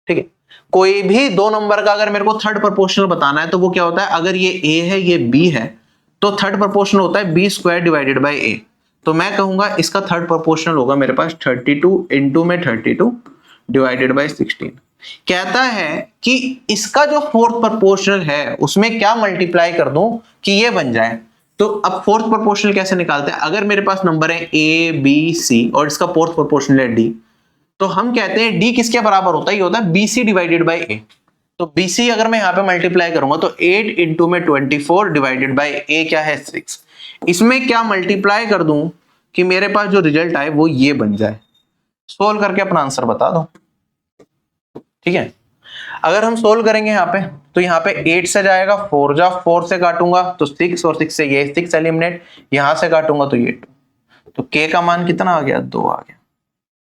ठीक है, कोई भी दो नंबर का अगर मेरे को थर्ड प्रोपोर्शनल बताना है तो वो क्या होता है, अगर ये a है ये b है, तो थर्ड प्रोपोर्शनल होता है b square divided by a। तो मैं कहूंगा इसका थर्ड प्रोपोर्शनल होगा मेरे पास 32 इंटू में 32 डिवाइडेड बाय 16। कहता है कि इसका जो फोर्थ प्रोपोर्शनल है उसमें क्या मल्टीप्लाई कर दूं कि ये बन जाए। तो अब फोर्थ प्रोपोर्शनल कैसे निकालते हैं, अगर मेरे पास नंबर है a b c और इसका फोर्थ प्रोपोर्शनल है d, तो हम कहते हैं d किसके बराबर होता है, ये होता है bc डिवाइडेड बाय a। तो bc अगर मैं यहाँ पे मल्टीप्लाई करूंगा तो 8 इंटू में 24 डिवाइडेड बाय a क्या है 6। इसमें क्या मल्टीप्लाई कर दूं कि मेरे पास जो रिजल्ट आए वो ये बन जाए। सोल्व करके अपना आंसर बता दो। ठीक है, अगर हम सोल्व करेंगे यहाँ पे तो यहाँ पे 8 से जाएगा 4 जा 4 से काटूंगा तो 6 और 6 से ये 6 एलिमिनेट, यहां से काटूंगा तो ये 2, तो k का मान कितना आ गया, 2 आ गया।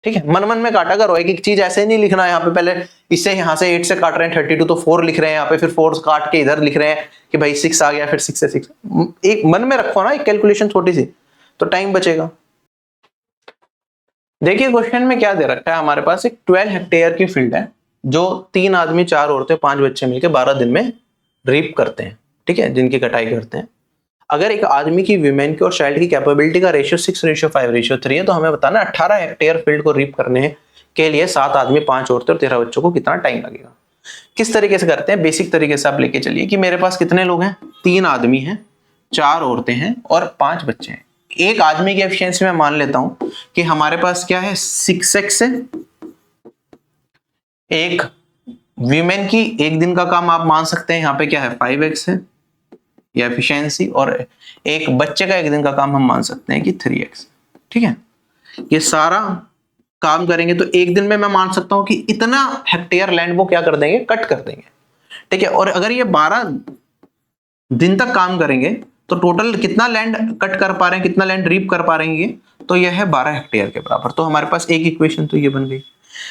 ठीक है, मन मन में काटा करो, एक एक चीज ऐसे नहीं लिखना है यहाँ पे, पहले इससे यहाँ से 8 से काट रहे हैं 32 तो 4 लिख रहे हैं यहाँ पे, फिर 4 काट के इधर लिख रहे हैं कि भाई 6 आ गया, फिर 6 से 6, एक मन में रखो ना, एक कैलकुलेशन छोटी सी, तो टाइम बचेगा। देखिए क्वेश्चन में क्या दे रखा है हमारे पास, एक 12 हेक्टेयर की फील्ड है जो 3 आदमी 4 औरतें 5 बच्चे मिलकर 12 दिन में रीप करते हैं। ठीक है, जिनकी कटाई करते हैं। अगर एक आदमी की वीमेन की और चाइल्ड की कैपेबिलिटी का रेशियो 6:5:3 है, तो हमें बताना 18 हेक्टेयर फील्ड को रीप करने के लिए 7 आदमी 5 औरतें और 13 बच्चों को कितना टाइम लगेगा। किस तरीके से करते हैं, बेसिक तरीके से आप लेके चलिए कि मेरे पास कितने लोग हैं, 3 आदमी हैं, 4 औरतें हैं और 5 बच्चे हैं। एक आदमी की एफिशिएंसी में मान लेता हूं कि हमारे पास क्या है 6x है, एक वीमेन की एक दिन का काम आप मान सकते हैं यहाँ पे क्या है 5x है या एफिशिएंसी, और एक बच्चे का एक दिन का काम हम मान सकते हैं कि 3x। ठीक है, ये सारा काम करेंगे तो एक दिन में मैं मान सकता हूं कि इतना हेक्टेयर लैंड वो क्या कर देंगे, कट कर देंगे। ठीक है, और अगर ये 12 दिन तक काम करेंगे तो टोटल कितना लैंड कट कर पा रहे हैं, कितना लैंड रीप कर पा रहे हैं ये, तो यह है 12 हेक्टेयर के बराबर। तो हमारे पास एक इक्वेशन तो ये बन गई।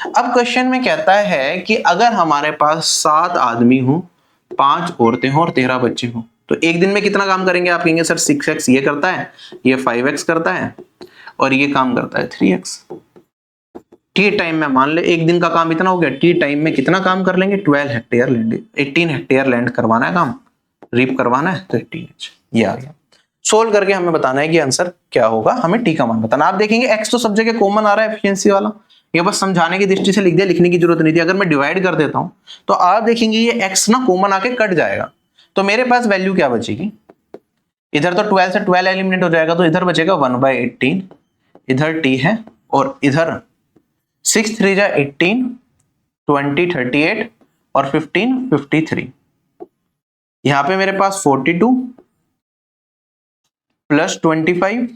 अब क्वेश्चन में कहता है कि अगर हमारे पास 7 आदमी हो 5 औरतें हों और 13 बच्चे हों, तो एक दिन में कितना काम करेंगे? आप कहेंगे सर 6x ये करता है, ये 5x करता है और ये काम करता है 3x। टी टाइम में मान ले एक दिन का काम इतना हो गया, टी टाइम में कितना काम कर लेंगे? 12 हेक्टेयर लैंड, 18 हेक्टेयर लैंड करवाना है काम, रीप करवाना है, तो 18h ये आ गया। सोल्व करके हमें बताना है कि आंसर क्या होगा, हमें टी का मान बताना। आप देखेंगे x तो सब जगह कॉमन आ रहा है एफिशिएंसी वाला, ये बस समझाने की दृष्टि से लिख दिया, लिखने की जरूरत नहीं थी। अगर मैं डिवाइड कर देता हूं तो आप देखेंगे ये x ना कॉमन आके कट जाएगा, तो मेरे पास वैल्यू क्या बचेगी? इधर तो 12 से 12 एलिमिनेट हो जाएगा, तो इधर बचेगा 1/18, इधर t है और इधर 6 3 जा 18, 20 38 और 15 53। यहां पे मेरे पास 42 प्लस 25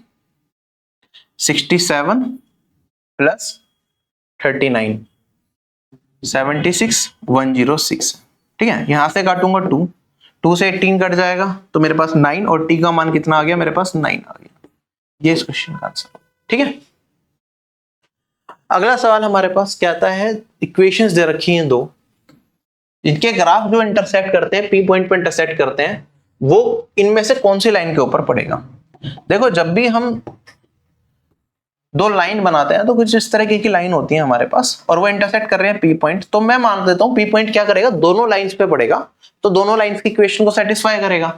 67 प्लस 39 76 106। ठीक है, यहां से काटूंगा 2 से 18 कट जाएगा, तो मेरे पास 9 और टी का मान कितना आ गया? मेरे पास 9 आ गया। ये इस क्वेश्चन का आंसर। ठीक है, अगला सवाल हमारे पास क्या आता है? इक्वेशंस दे रखी हैं 2, इनके ग्राफ जो इंटरसेक्ट करते हैं, पी पॉइंट पे इंटरसेक्ट करते हैं, वो इनमें से कौन सी लाइन के ऊपर पड़ेगा? देखो, जब भी हम 2 लाइन बनाते हैं तो कुछ इस तरह की लाइन होती है हमारे पास और वो इंटरसेक्ट कर रहे हैं पी पॉइंट, तो मैं मान देता हूं पी पॉइंट क्या करेगा? दोनों लाइंस पे पड़ेगा, तो दोनों लाइंस की इक्वेशन को सेटिस्फाई करेगा।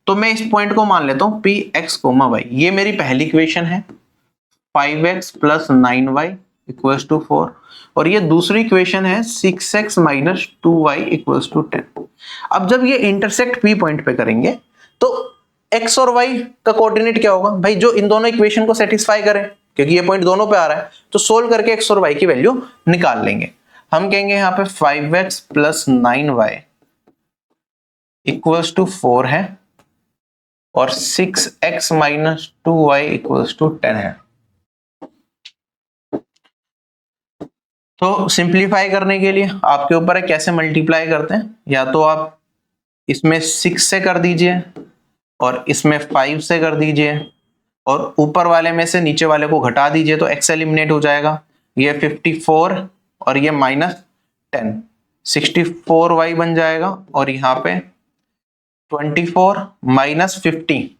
तो मैं इस पॉइंट को मान लेता हूं पी एक्स कोमा वाई, ये मेरी पहली इक्वेशन है। 5x plus 9y equals to 4, और ये दूसरी इक्वेशन है 6x minus 2y equals to 10। अब जब ये इंटरसेक्ट पी पॉइंट पे करेंगे तो x और y का कोऑर्डिनेट क्या होगा? भाई जो इन दोनों इक्वेशन को सेटिस्फाई करे, क्योंकि ये पॉइंट दोनों पे आ रहा है, तो सोल्व करके x और y की वैल्यू निकाल लेंगे। हम कहेंगे यहाँ पे 5x plus 9y equals to 4 है और 6x minus 2y equals to 10 है। तो सिंप्लीफाई करने के लिए आपके ऊपर है कैसे मल्टीप्लाई करते हैं, या तो आप इसमें 6 से कर दीजिए और इसमें 5 से कर दीजिए और ऊपर वाले में से नीचे वाले को घटा दीजिए, तो x एलिमिनेट हो जाएगा। ये 54 और ये माइनस 10, 64y बन जाएगा और यहाँ पे 24 माइनस 50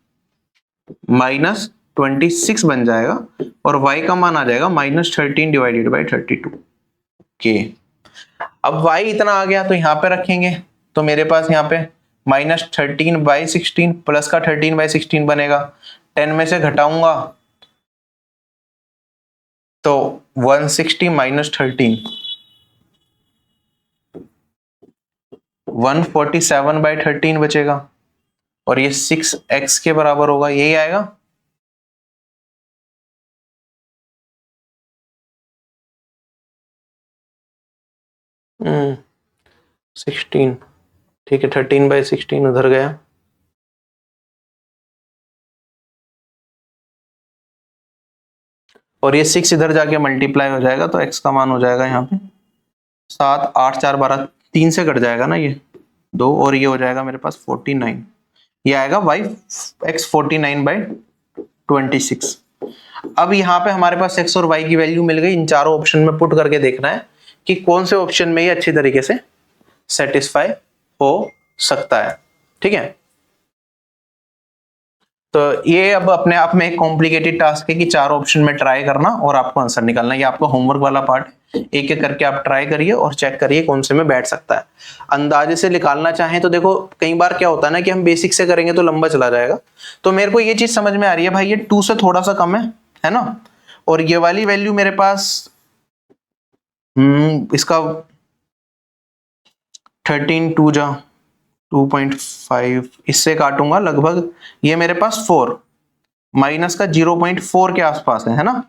माइनस 26 बन जाएगा और y का मान आ जाएगा माइनस 13 डिवाइडेड बाई 32 के। अब y इतना आ गया तो यहाँ पे रखेंगे, तो मेरे पास यहाँ पे माइनस 13/16 प्लस का 13/16 बनेगा। 10 में से घटाऊंगा तो 160 माइनस 13 147/13 बचेगा और ये 6x के बराबर होगा, यही आएगा। हम्म 16, ठीक है, 13/16 उधर गया। और ये 6 इधर जाके मल्टीप्लाई हो जाएगा, तो x का मान हो जाएगा यहाँ पे 7 8 4 12, 3 से कट जाएगा ना ये 2, और ये हो जाएगा मेरे पास 49, ये आएगा y x 49/26। अब यहाँ पे हमारे पास x और y की वैल्यू मिल गई। इन चारों ऑप्शन में पुट करके देखना है कि कौन से ऑप्शन में ये अच्छी तरीके से सेटिस्फाई हो सकता है। ठीक है, तो ये अब अपने आप में एक कॉम्प्लिकेटेड टास्क है कि 4 ऑप्शन में ट्राई करना और आपको आंसर निकालना। ये आपका होमवर्क वाला पार्ट है, एक एक करके आप ट्राई करिए और चेक करिए कौन से में बैठ सकता है। अंदाजे से निकालना चाहें तो देखो, कई बार क्या होता है ना कि हम बेसिक से करेंगे तो लंबा चला जाएगा। तो मेरे को ये चीज समझ में आ रही है भाई, ये 2 से थोड़ा सा कम है ना, और ये वाली वैल्यू मेरे पास इसका 13 2 जा 2.5, इससे काटूंगा लगभग, ये मेरे पास 4 माइनस का 0.4 के आसपास है ना।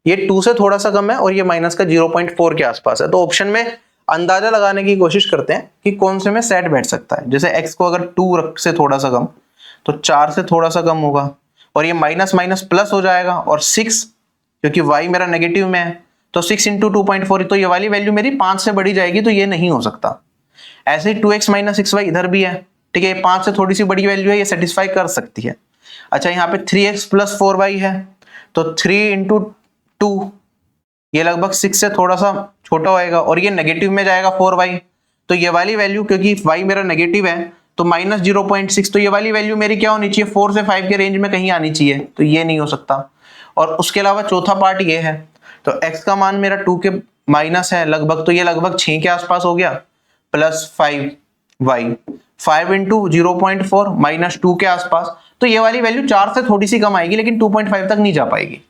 ये 2 से थोड़ा सा कम है और ये माइनस का 0.4 के आसपास है। तो ऑप्शन में अंदाजा लगाने की कोशिश करते हैं कि कौन से में सेट बैठ सकता है। जैसे x को अगर 2 से थोड़ा सा कम, तो 4 से थोड़ा सा कम होगा, और ये माइनस माइनस प्लस हो जाएगा, और 6 क्योंकि y मेरा नेगेटिव में है, तो 6 इंटू 2.4, तो ये वाली वैल्यू मेरी 5 से बढ़ी जाएगी, तो ये नहीं हो सकता। ऐसे ही 2x माइनस 6y इधर भी है, ठीक है, 5 से थोड़ी सी बड़ी वैल्यू है, ये सेटिस्फाई कर सकती है। अच्छा, यहाँ पे 3x प्लस 4y है, तो 3 इंटू 2 ये लगभग 6 से थोड़ा सा छोटा होएगा, और ये नेगेटिव में जाएगा 4y, तो ये वाली वैल्यू, क्योंकि y मेरा नेगेटिव है तो माइनस 0.6, तो ये वाली वैल्यू मेरी क्या होनी चाहिए, 4 से 5 के रेंज में कहीं आनी चाहिए, तो ये नहीं हो सकता। और उसके अलावा चौथा पार्ट ये है, तो x का मान मेरा 2 के माइनस है लगभग, तो ये लगभग 6 के आसपास हो गया, प्लस 5y, 5 इंटू 0.4 माइनस 2 के आसपास, तो ये वाली वैल्यू 4 से थोड़ी सी कम आएगी, लेकिन 2.5 तक नहीं जा पाएगी।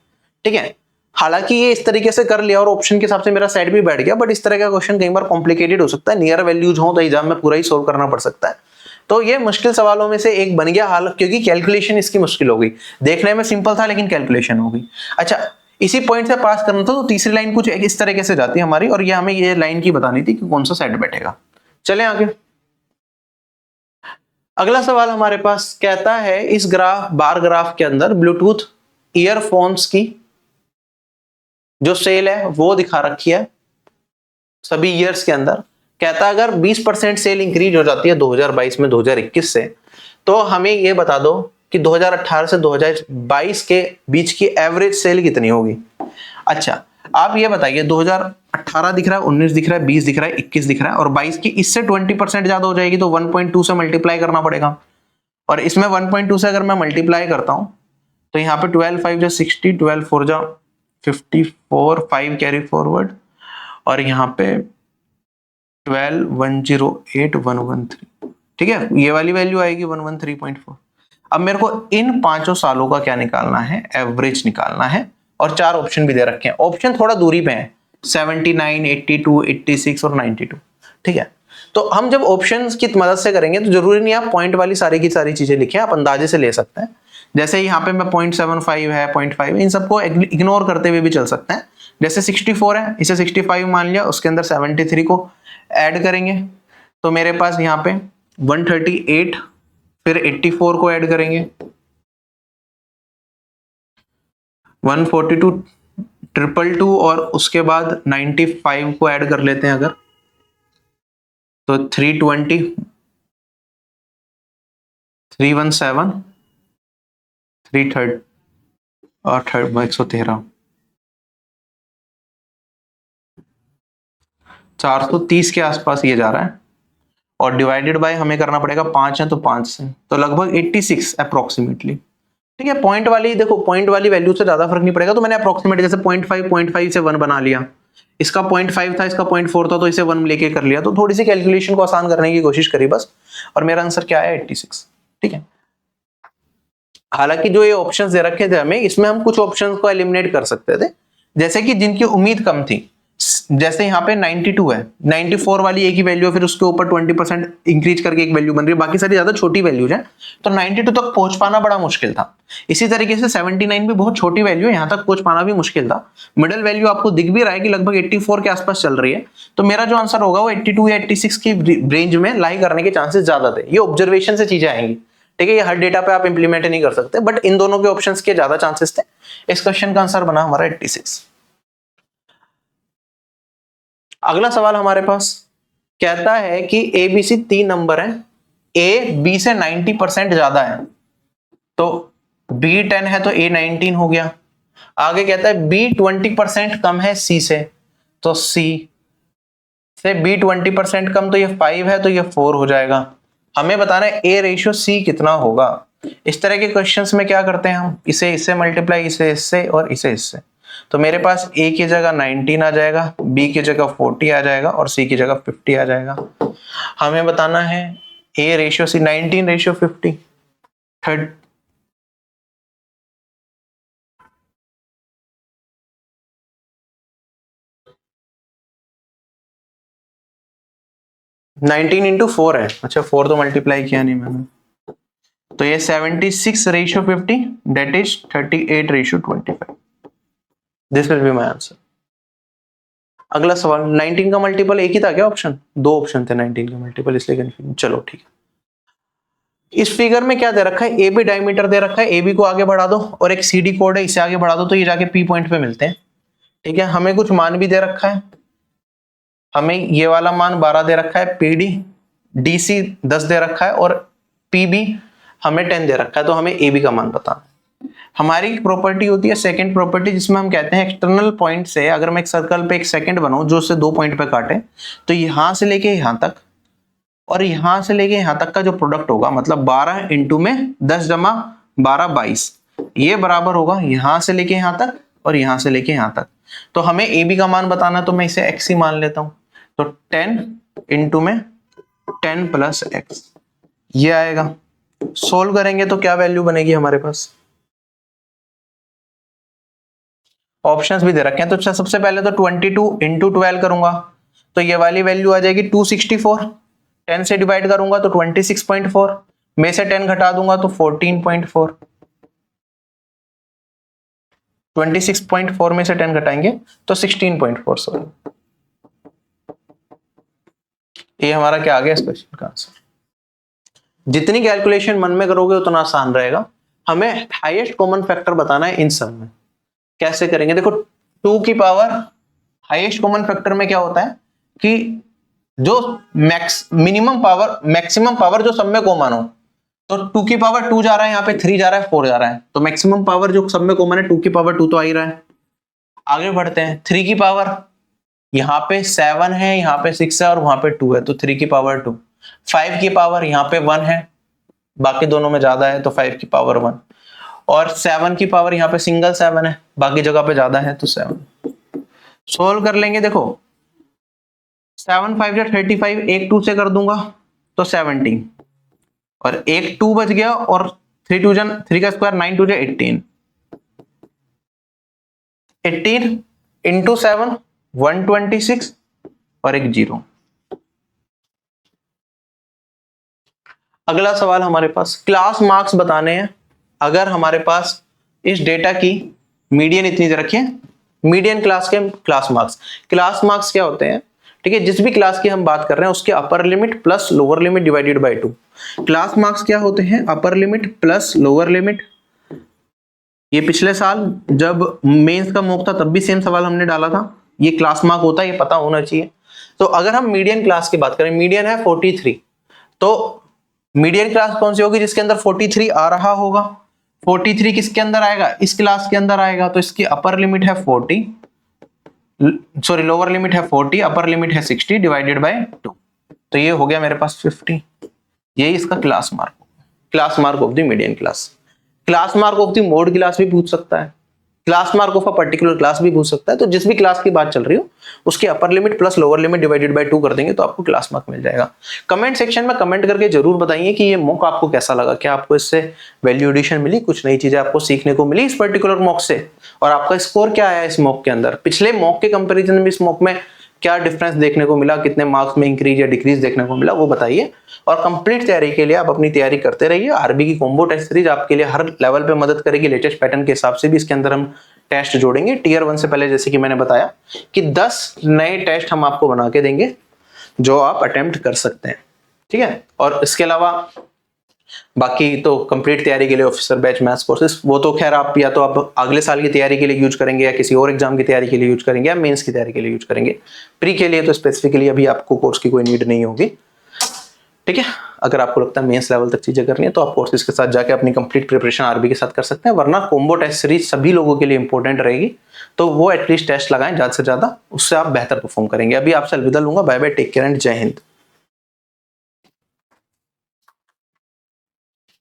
ठीक है, हालांकि ये इस तरीके से कर लिया और ऑप्शन के हिसाब से मेरा सेट भी बैठ गया, बट इस तरह का क्वेश्चन कई बार कॉम्प्लिकेटेड हो सकता है, नियर वैल्यूज हो तो एग्जाम में पूरा ही सोल्व करना पड़ सकता है। तो ये मुश्किल सवालों में से एक बन गया हाल, क्योंकि कैलकुलेशन इसकी मुश्किल हो गई, देखने में सिंपल था लेकिन कैलकुलेशन हो गई। अच्छा, इसी पॉइंट से पास करना था, तो तीसरी लाइन कुछ इस तरीके से जाती है हमारी, और ये हमें ये लाइन की बतानी थी कि कौन सा सेट बैठेगा। चले आगे, अगला सवाल हमारे पास कहता है इस बार ग्राफ के अंदर ब्लूटूथ ईयरफोन्स की जो सेल है वो दिखा रखी है सभी ईयर्स के अंदर। कहता है अगर 20% सेल इंक्रीज हो जाती है 2022 में 2021 से, तो हमें ये बता दो कि 2018 से 2022 के बीच की एवरेज सेल कितनी होगी। अच्छा, आप ये बताइए 2018 दिख रहा है, 19 दिख रहा है, 20 दिख रहा है, 21 दिख रहा है, और 22 की इससे 20% ज्यादा हो जाएगी, तो 1.2 से मल्टीप्लाई करना पड़ेगा। और इसमें 1.2 से अगर मैं मल्टीप्लाई करता हूं तो यहाँ पे 12 5 जा 60, 12 4 जा 54, 5 कैरी फॉरवर्ड, और यहाँ पे 12 108 113। ठीक है, ये वाली वैल्यू आएगी 113.4। अब मेरे को इन पांचों सालों का क्या निकालना है, एवरेज निकालना है, और 4 ऑप्शन भी दे रखे हैं। ऑप्शन थोड़ा दूरी पे है, 79, 82, 86 और 92। ठीक है, तो हम जब ऑप्शंस की मदद से करेंगे तो जरूरी नहीं आप पॉइंट वाली सारी की सारी चीजें लिखें, आप अंदाजे से ले सकते हैं। जैसे यहाँ पे मैं 0.75 है, 0.5, इन सबको इग्नोर करते हुए भी चल सकते हैं। जैसे 64 है, इसे 65 मान लिया, उसके अंदर 73 को ऐड करेंगे तो मेरे पास यहाँ पे 138, फिर 84 को ऐड करेंगे, 142, 222 और उसके बाद 95 को ऐड कर लेते हैं अगर, तो 320, 317, 330 और 113, 430 के आसपास ये जा रहा है, और डिवाइडेड बाय हमें करना पड़ेगा 5 है तो 5 से, तो लगभग 86 अप्रोक्सीमेटली। ठीक है, पॉइंट वाली देखो, पॉइंट वाली वैल्यू से ज्यादा फर्क नहीं पड़ेगा, तो मैंने अप्रोक्सीमेट जैसे 0.5 से 1 बना लिया, इसका 0.5 था, इसका 0.4 था, तो इसे 1 लेके कर लिया, तो थोड़ी सी कैलकुलेशन को आसान करने की कोशिश करी बस, और मेरा आंसर क्या है 86। ठीक है, हालांकि जो ये ऑप्शंस दे रखे थे हमें, इसमें हम कुछ ऑप्शंस को एलिमिनेट कर सकते थे, जैसे कि जिनकी उम्मीद कम थी, जैसे यहाँ पे 92 है, 94 वाली एक ही वैल्यू है, फिर उसके ऊपर 20% इंक्रीज करके एक वैल्यू बन रही है, बाकी सारी ज्यादा छोटी वैल्यूज हैं, तो 92 तक पहुंच पाना बड़ा मुश्किल था। इसी तरीके से 79 भी बहुत छोटी वैल्यू है, यहाँ तक पहुंच पाना भी मुश्किल था। मिडिल वैल्यू आपको दिख भी रहा है कि लगभग 84 के आसपास चल रही है, तो मेरा जो आंसर होगा वो 82 या 86 की रेंज में लाई करने के चांसेस ज्यादा थे। ये ऑब्जर्वेशन से चीजें आएंगी, ठीक है, ये हर डेटा पे आप इंप्लीमेंट नहीं कर सकते, बट इन दोनों के ऑप्शंस के ज्यादा चांसेस थे। इस क्वेश्चन का आंसर बना हमारा 86। अगला सवाल हमारे पास कहता है कि ABC 3 नंबर है, A B से 90% ज्यादा है, तो B 10 है तो A 19 हो गया। आगे कहता है B 20% कम है C से, तो C से B 20% कम, तो ये 5 है तो ये 4 हो जाएगा। हमें बताना है A रेशियो C कितना होगा। इस तरह के क्वेश्चंस में क्या करते हैं हम, इसे इससे मल्टीप्लाई, इसे इससे और इसे इससे, तो मेरे पास A की जगह 19 आ जाएगा, B की जगह 40 आ जाएगा और C की जगह 50 आ जाएगा। हमें बताना है A ratio C, 19 ratio 50, 19 into 4 है, अच्छा 4 तो मल्टीप्लाई किया नहीं मैंने, तो ये 76 ratio 50, that is 38 ratio 25। This will be my answer. अगला सवाल, 19 का मल्टीपल एक ही था क्या ऑप्शन? 2 ऑप्शन थे 19 का मल्टीपल, इसलिए कंफ्यूजन। चलो ठीक है, इस फिगर में क्या दे रखा है, ए बी डायमीटर दे रखा है, ए बी को आगे बढ़ा दो और एक सी डी कोड है, इसे आगे बढ़ा दो तो ये जाके पी पॉइंट पे मिलते हैं। ठीक है, हमें कुछ मान भी दे रखा है, हमें ये वाला मान 12 दे रखा है, पी डी डी सी 10 दे रखा है और पी बी हमें 10 दे रखा है, तो हमें ए बी का मान बताना है। हमारी प्रॉपर्टी होती है सेकंड प्रॉपर्टी, जिसमें हम कहते हैं एक्सटर्नल पॉइंट से अगर मैं एक सर्कल पे एक सेकंड बनाऊं जो उससे 2 पॉइंट पे काटे, तो यहां से लेके यहां तक और यहां से लेके यहां तक का जो प्रोडक्ट होगा, मतलब 12 इंटू में 10 जमा 12 22, ये बराबर होगा यहां से लेके यहां तक और यहां से लेके यहां तक। तो हमें ए बी का मान बताना है, तो मैं इसे एक्स ही मान लेता हूं। तो 10 इंटू में 10 प्लस एक्स ये आएगा। सोल्व करेंगे तो क्या वैल्यू बनेगी हमारे पास, ऑप्शंस भी दे रखे हैं। तो सबसे पहले तो 22 इंटू 12 करूंगा तो ये वाली वैल्यू आ जाएगी 264। 10 से डिवाइड करूंगा तो 26.4, में से 10 घटा दूंगा तो 14.4। 26.4 में से 10 घटाएंगे तो 16.4। सॉरी, ये हमारा क्या आ गया इस क्वेश्चन का आंसर। जितनी कैलकुलेशन मन में करोगे उतना आसान रहेगा। हमें हाईएस्ट कॉमन फैक्टर बताना है इन सब में। कैसे करेंगे, देखो 2 की पावर, हाईएस्ट कॉमन फैक्टर में क्या होता है कि जो मिनिमम पावर मैक्सिमम पावर जो सब में कॉमन हो, तो 2 की पावर 2 जा रहा है, यहाँ पे 3 जा रहा है, 4 जा रहा है, तो मैक्सिमम पावर जो सब में कॉमन है 2 की पावर 2 तो आ ही रहा है। आगे बढ़ते हैं, 3 की पावर, यहाँ पे 7 है, यहाँ पे 6 है और वहां पे 2 है, तो 3 की पावर 2। 5 की पावर, यहाँ पे 1 है, बाकी दोनों में ज्यादा है तो 5 की पावर 1। और 7 की पावर, यहाँ पे सिंगल 7 है, बाकी जगह पे ज्यादा है तो 7। सोल्व कर लेंगे, देखो 7 5 या 35, एक 2 से कर दूंगा तो 17, और एक 2 बच गया, और 3 का स्क्वायर 9 2 18। 18 इंटू 7 126 और एक 0। अगला सवाल हमारे पास क्लास मार्क्स बताने हैं। अगर हमारे पास इस डेटा की मीडियन इतनी रखी है, मीडियन क्लास के क्लास मार्क्स क्या होते हैं, ठीक है, जिस भी क्लास की हम बात कर रहे हैं उसके upper limit plus lower limit divided by 2। Class marks क्या होते हैं, upper limit plus lower limit. ये पिछले साल जब मेंस का मॉक था तब भी सेम सवाल हमने डाला था, ये क्लास मार्क होता है, ये पता होना चाहिए। तो अगर हम मीडियन क्लास की बात करें, मीडियन है 43, तो मीडियन क्लास कौन सी होगी, जिसके अंदर 43 आ रहा होगा। 43 किसके अंदर आएगा, इस क्लास के अंदर आएगा, तो इसकी अपर लिमिट है 40, सॉरी लोअर लिमिट है 40, अपर लिमिट है 60 डिवाइडेड बाय 2, तो ये हो गया मेरे पास 50। यही इसका class mark of the median class. Class mark of the mode class भी पूछ सकता है, class mark of a particular class भी पूछ सकता है। तो जिस भी क्लास की बात चल रही हो उसकी upper limit plus lower limit divided by 2 कर देंगे तो आपको क्लास मार्क मिल जाएगा। कमेंट सेक्शन में कमेंट करके जरूर बताइए कि ये मॉक आपको कैसा लगा, क्या आपको इससे वैल्यू एडिशन मिली, कुछ नई चीजें आपको सीखने को मिली इस पर्टिकुलर मॉक से, और आपका स्कोर क्या आया इस मॉक के अंदर। पिछले मॉक के कंपेरिजन में इस मॉक में क्या डिफरेंस देखने को मिला, कितने मार्क्स में इंक्रीज या डिक्रीज देखने को मिला, वो बताइए। और कंप्लीट तैयारी के लिए आप अपनी तैयारी करते रहिए। आरबी की कॉम्बो टेस्ट सीरीज आपके लिए हर लेवल पे मदद करेगी। लेटेस्ट पैटर्न के हिसाब से भी इसके अंदर हम टेस्ट जोड़ेंगे। टीयर 1 से पहले जैसे कि मैंने बताया कि 10 नए टेस्ट हम आपको बना के देंगे जो आप अटेम्प्ट कर सकते हैं, ठीक है। और इसके अलावा बाकी तो कंप्लीट तैयारी के लिए ऑफिसर बैच मैथ्स कोर्सेज, वो तो खैर आप या तो आप अगले साल की तैयारी के लिए यूज करेंगे या किसी और एग्जाम की तैयारी के लिए यूज करेंगे या मेंस की तैयारी के लिए यूज करेंगे। प्री के लिए तो स्पेसिफिकली अभी आपको कोर्स की कोई नीड नहीं होगी, ठीक है। अगर आपको लगता है मेंस लेवल तक चीजें करनी है तो आप कोर्सेज के साथ जाके अपनी कंप्लीट प्रिपरेशन आरबी के साथ कर सकते हैं, वरना कॉम्बो टेस्ट सीरीज सभी लोगों के लिए इंपॉर्टेंट रहेगी, तो वो एटलीस्ट टेस्ट लगाएं ज्यादा से ज्यादा, उससे आप बेहतर परफॉर्म करेंगे। अभी आपसे अलविदा लूंगा, bye bye, take care and Jai Hind.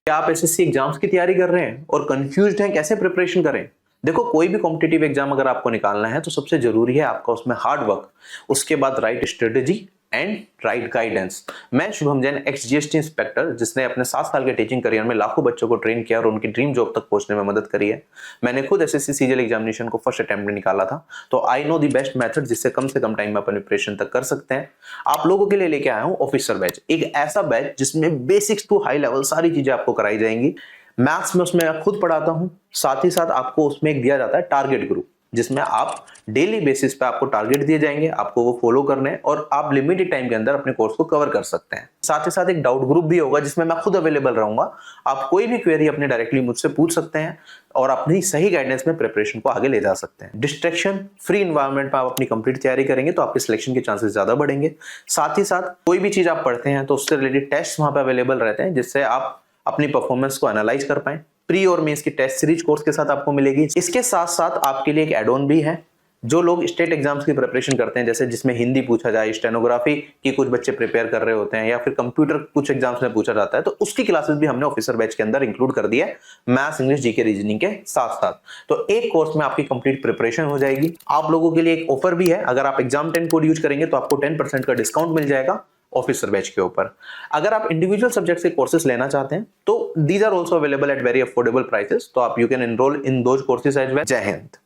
क्या आप एसएससी एग्जाम्स की तैयारी कर रहे हैं और कंफ्यूज्ड हैं कैसे प्रिपरेशन करें? देखो, कोई भी कॉम्पिटिटिव एग्जाम अगर आपको निकालना है तो सबसे जरूरी है आपका उसमें हार्ड वर्क, उसके बाद right strategy and right guidance. मैं Shubham Jain, ex GST inspector, जिसने अपने 7 साल के टीचिंग करियर में लाखों बच्चों को ट्रेन किया और उनकी ड्रीम जॉब तक पहुंचने में मदद करी है। मैंने खुद एसएससी सीजीएल एग्जामिनेशन को फर्स्ट अटेम्प्ट में निकाला था, तो I know the best method जिससे कम से कम टाइम में अपन प्रिपरेशन तक कर सकते हैं। आप लोगों के लिए लेके आया हूं ऑफिसर बैच, एक ऐसा बैच जिसमें बेसिक्स टू हाई लेवल सारी चीजें आपको कराई जाएंगी। मैथ्स में उसमें मैं खुद पढ़ाता हूं, साथ ही साथ आपको उसमें एक दिया जाता है टारगेट ग्रुप, जिसमें आप डेली बेसिस पे आपको टारगेट दिए जाएंगे, आपको वो फॉलो करने हैं और आप लिमिटेड टाइम के अंदर अपने कोर्स को कवर कर सकते हैं। साथ ही साथ एक डाउट ग्रुप भी होगा जिसमें मैं खुद अवेलेबल रहूंगा। आप कोई भी क्वेरी अपने डायरेक्टली मुझसे पूछ सकते हैं और अपनी सही गाइडेंस में प्रिपरेशन को आगे ले जा सकते हैं। डिस्ट्रैक्शन फ्री एनवायरनमेंट में आप अपनी कंप्लीट तैयारी करेंगे तो आपके सिलेक्शन के चांसेस ज्यादा बढ़ेंगे। साथ ही साथ कोई भी चीज आप पढ़ते हैं तो उससे रिलेटेड टेस्ट वहां पर अवेलेबल रहते हैं, जिससे आप अपनी परफॉर्मेंस को एनालाइज कर पाए। प्री और मेंस की टेस्ट सीरीज कोर्स के साथ आपको मिलेगी। इसके साथ साथ आपके लिए एक एड ऑन भी है, जो लोग स्टेट एग्जाम्स की प्रिपरेशन करते हैं, जैसे जिसमें हिंदी पूछा जाए, स्टेनोग्राफी की कुछ बच्चे प्रिपेयर कर रहे होते हैं, या फिर कंप्यूटर कुछ एग्जाम्स में पूछा जाता है, तो उसकी क्लासेस भी हमने ऑफिसर बैच के अंदर इंक्लूड कर दिया है, मैथ्स, इंग्लिश, जीके, रीजनिंग के साथ साथ। तो एक कोर्स में आपकी कंप्लीट प्रिपरेशन हो जाएगी। आप लोगों के लिए एक ऑफर भी है, अगर आप एग्जाम 10 कोड यूज करेंगे तो आपको 10% का डिस्काउंट मिल जाएगा ऑफिसर बैच के ऊपर। अगर आप इंडिविजुअल सब्जेक्ट्स के कोर्सेज लेना चाहते हैं तो these are also available at very affordable prices, तो आप you can enrol in those courses as well. Jai Hind.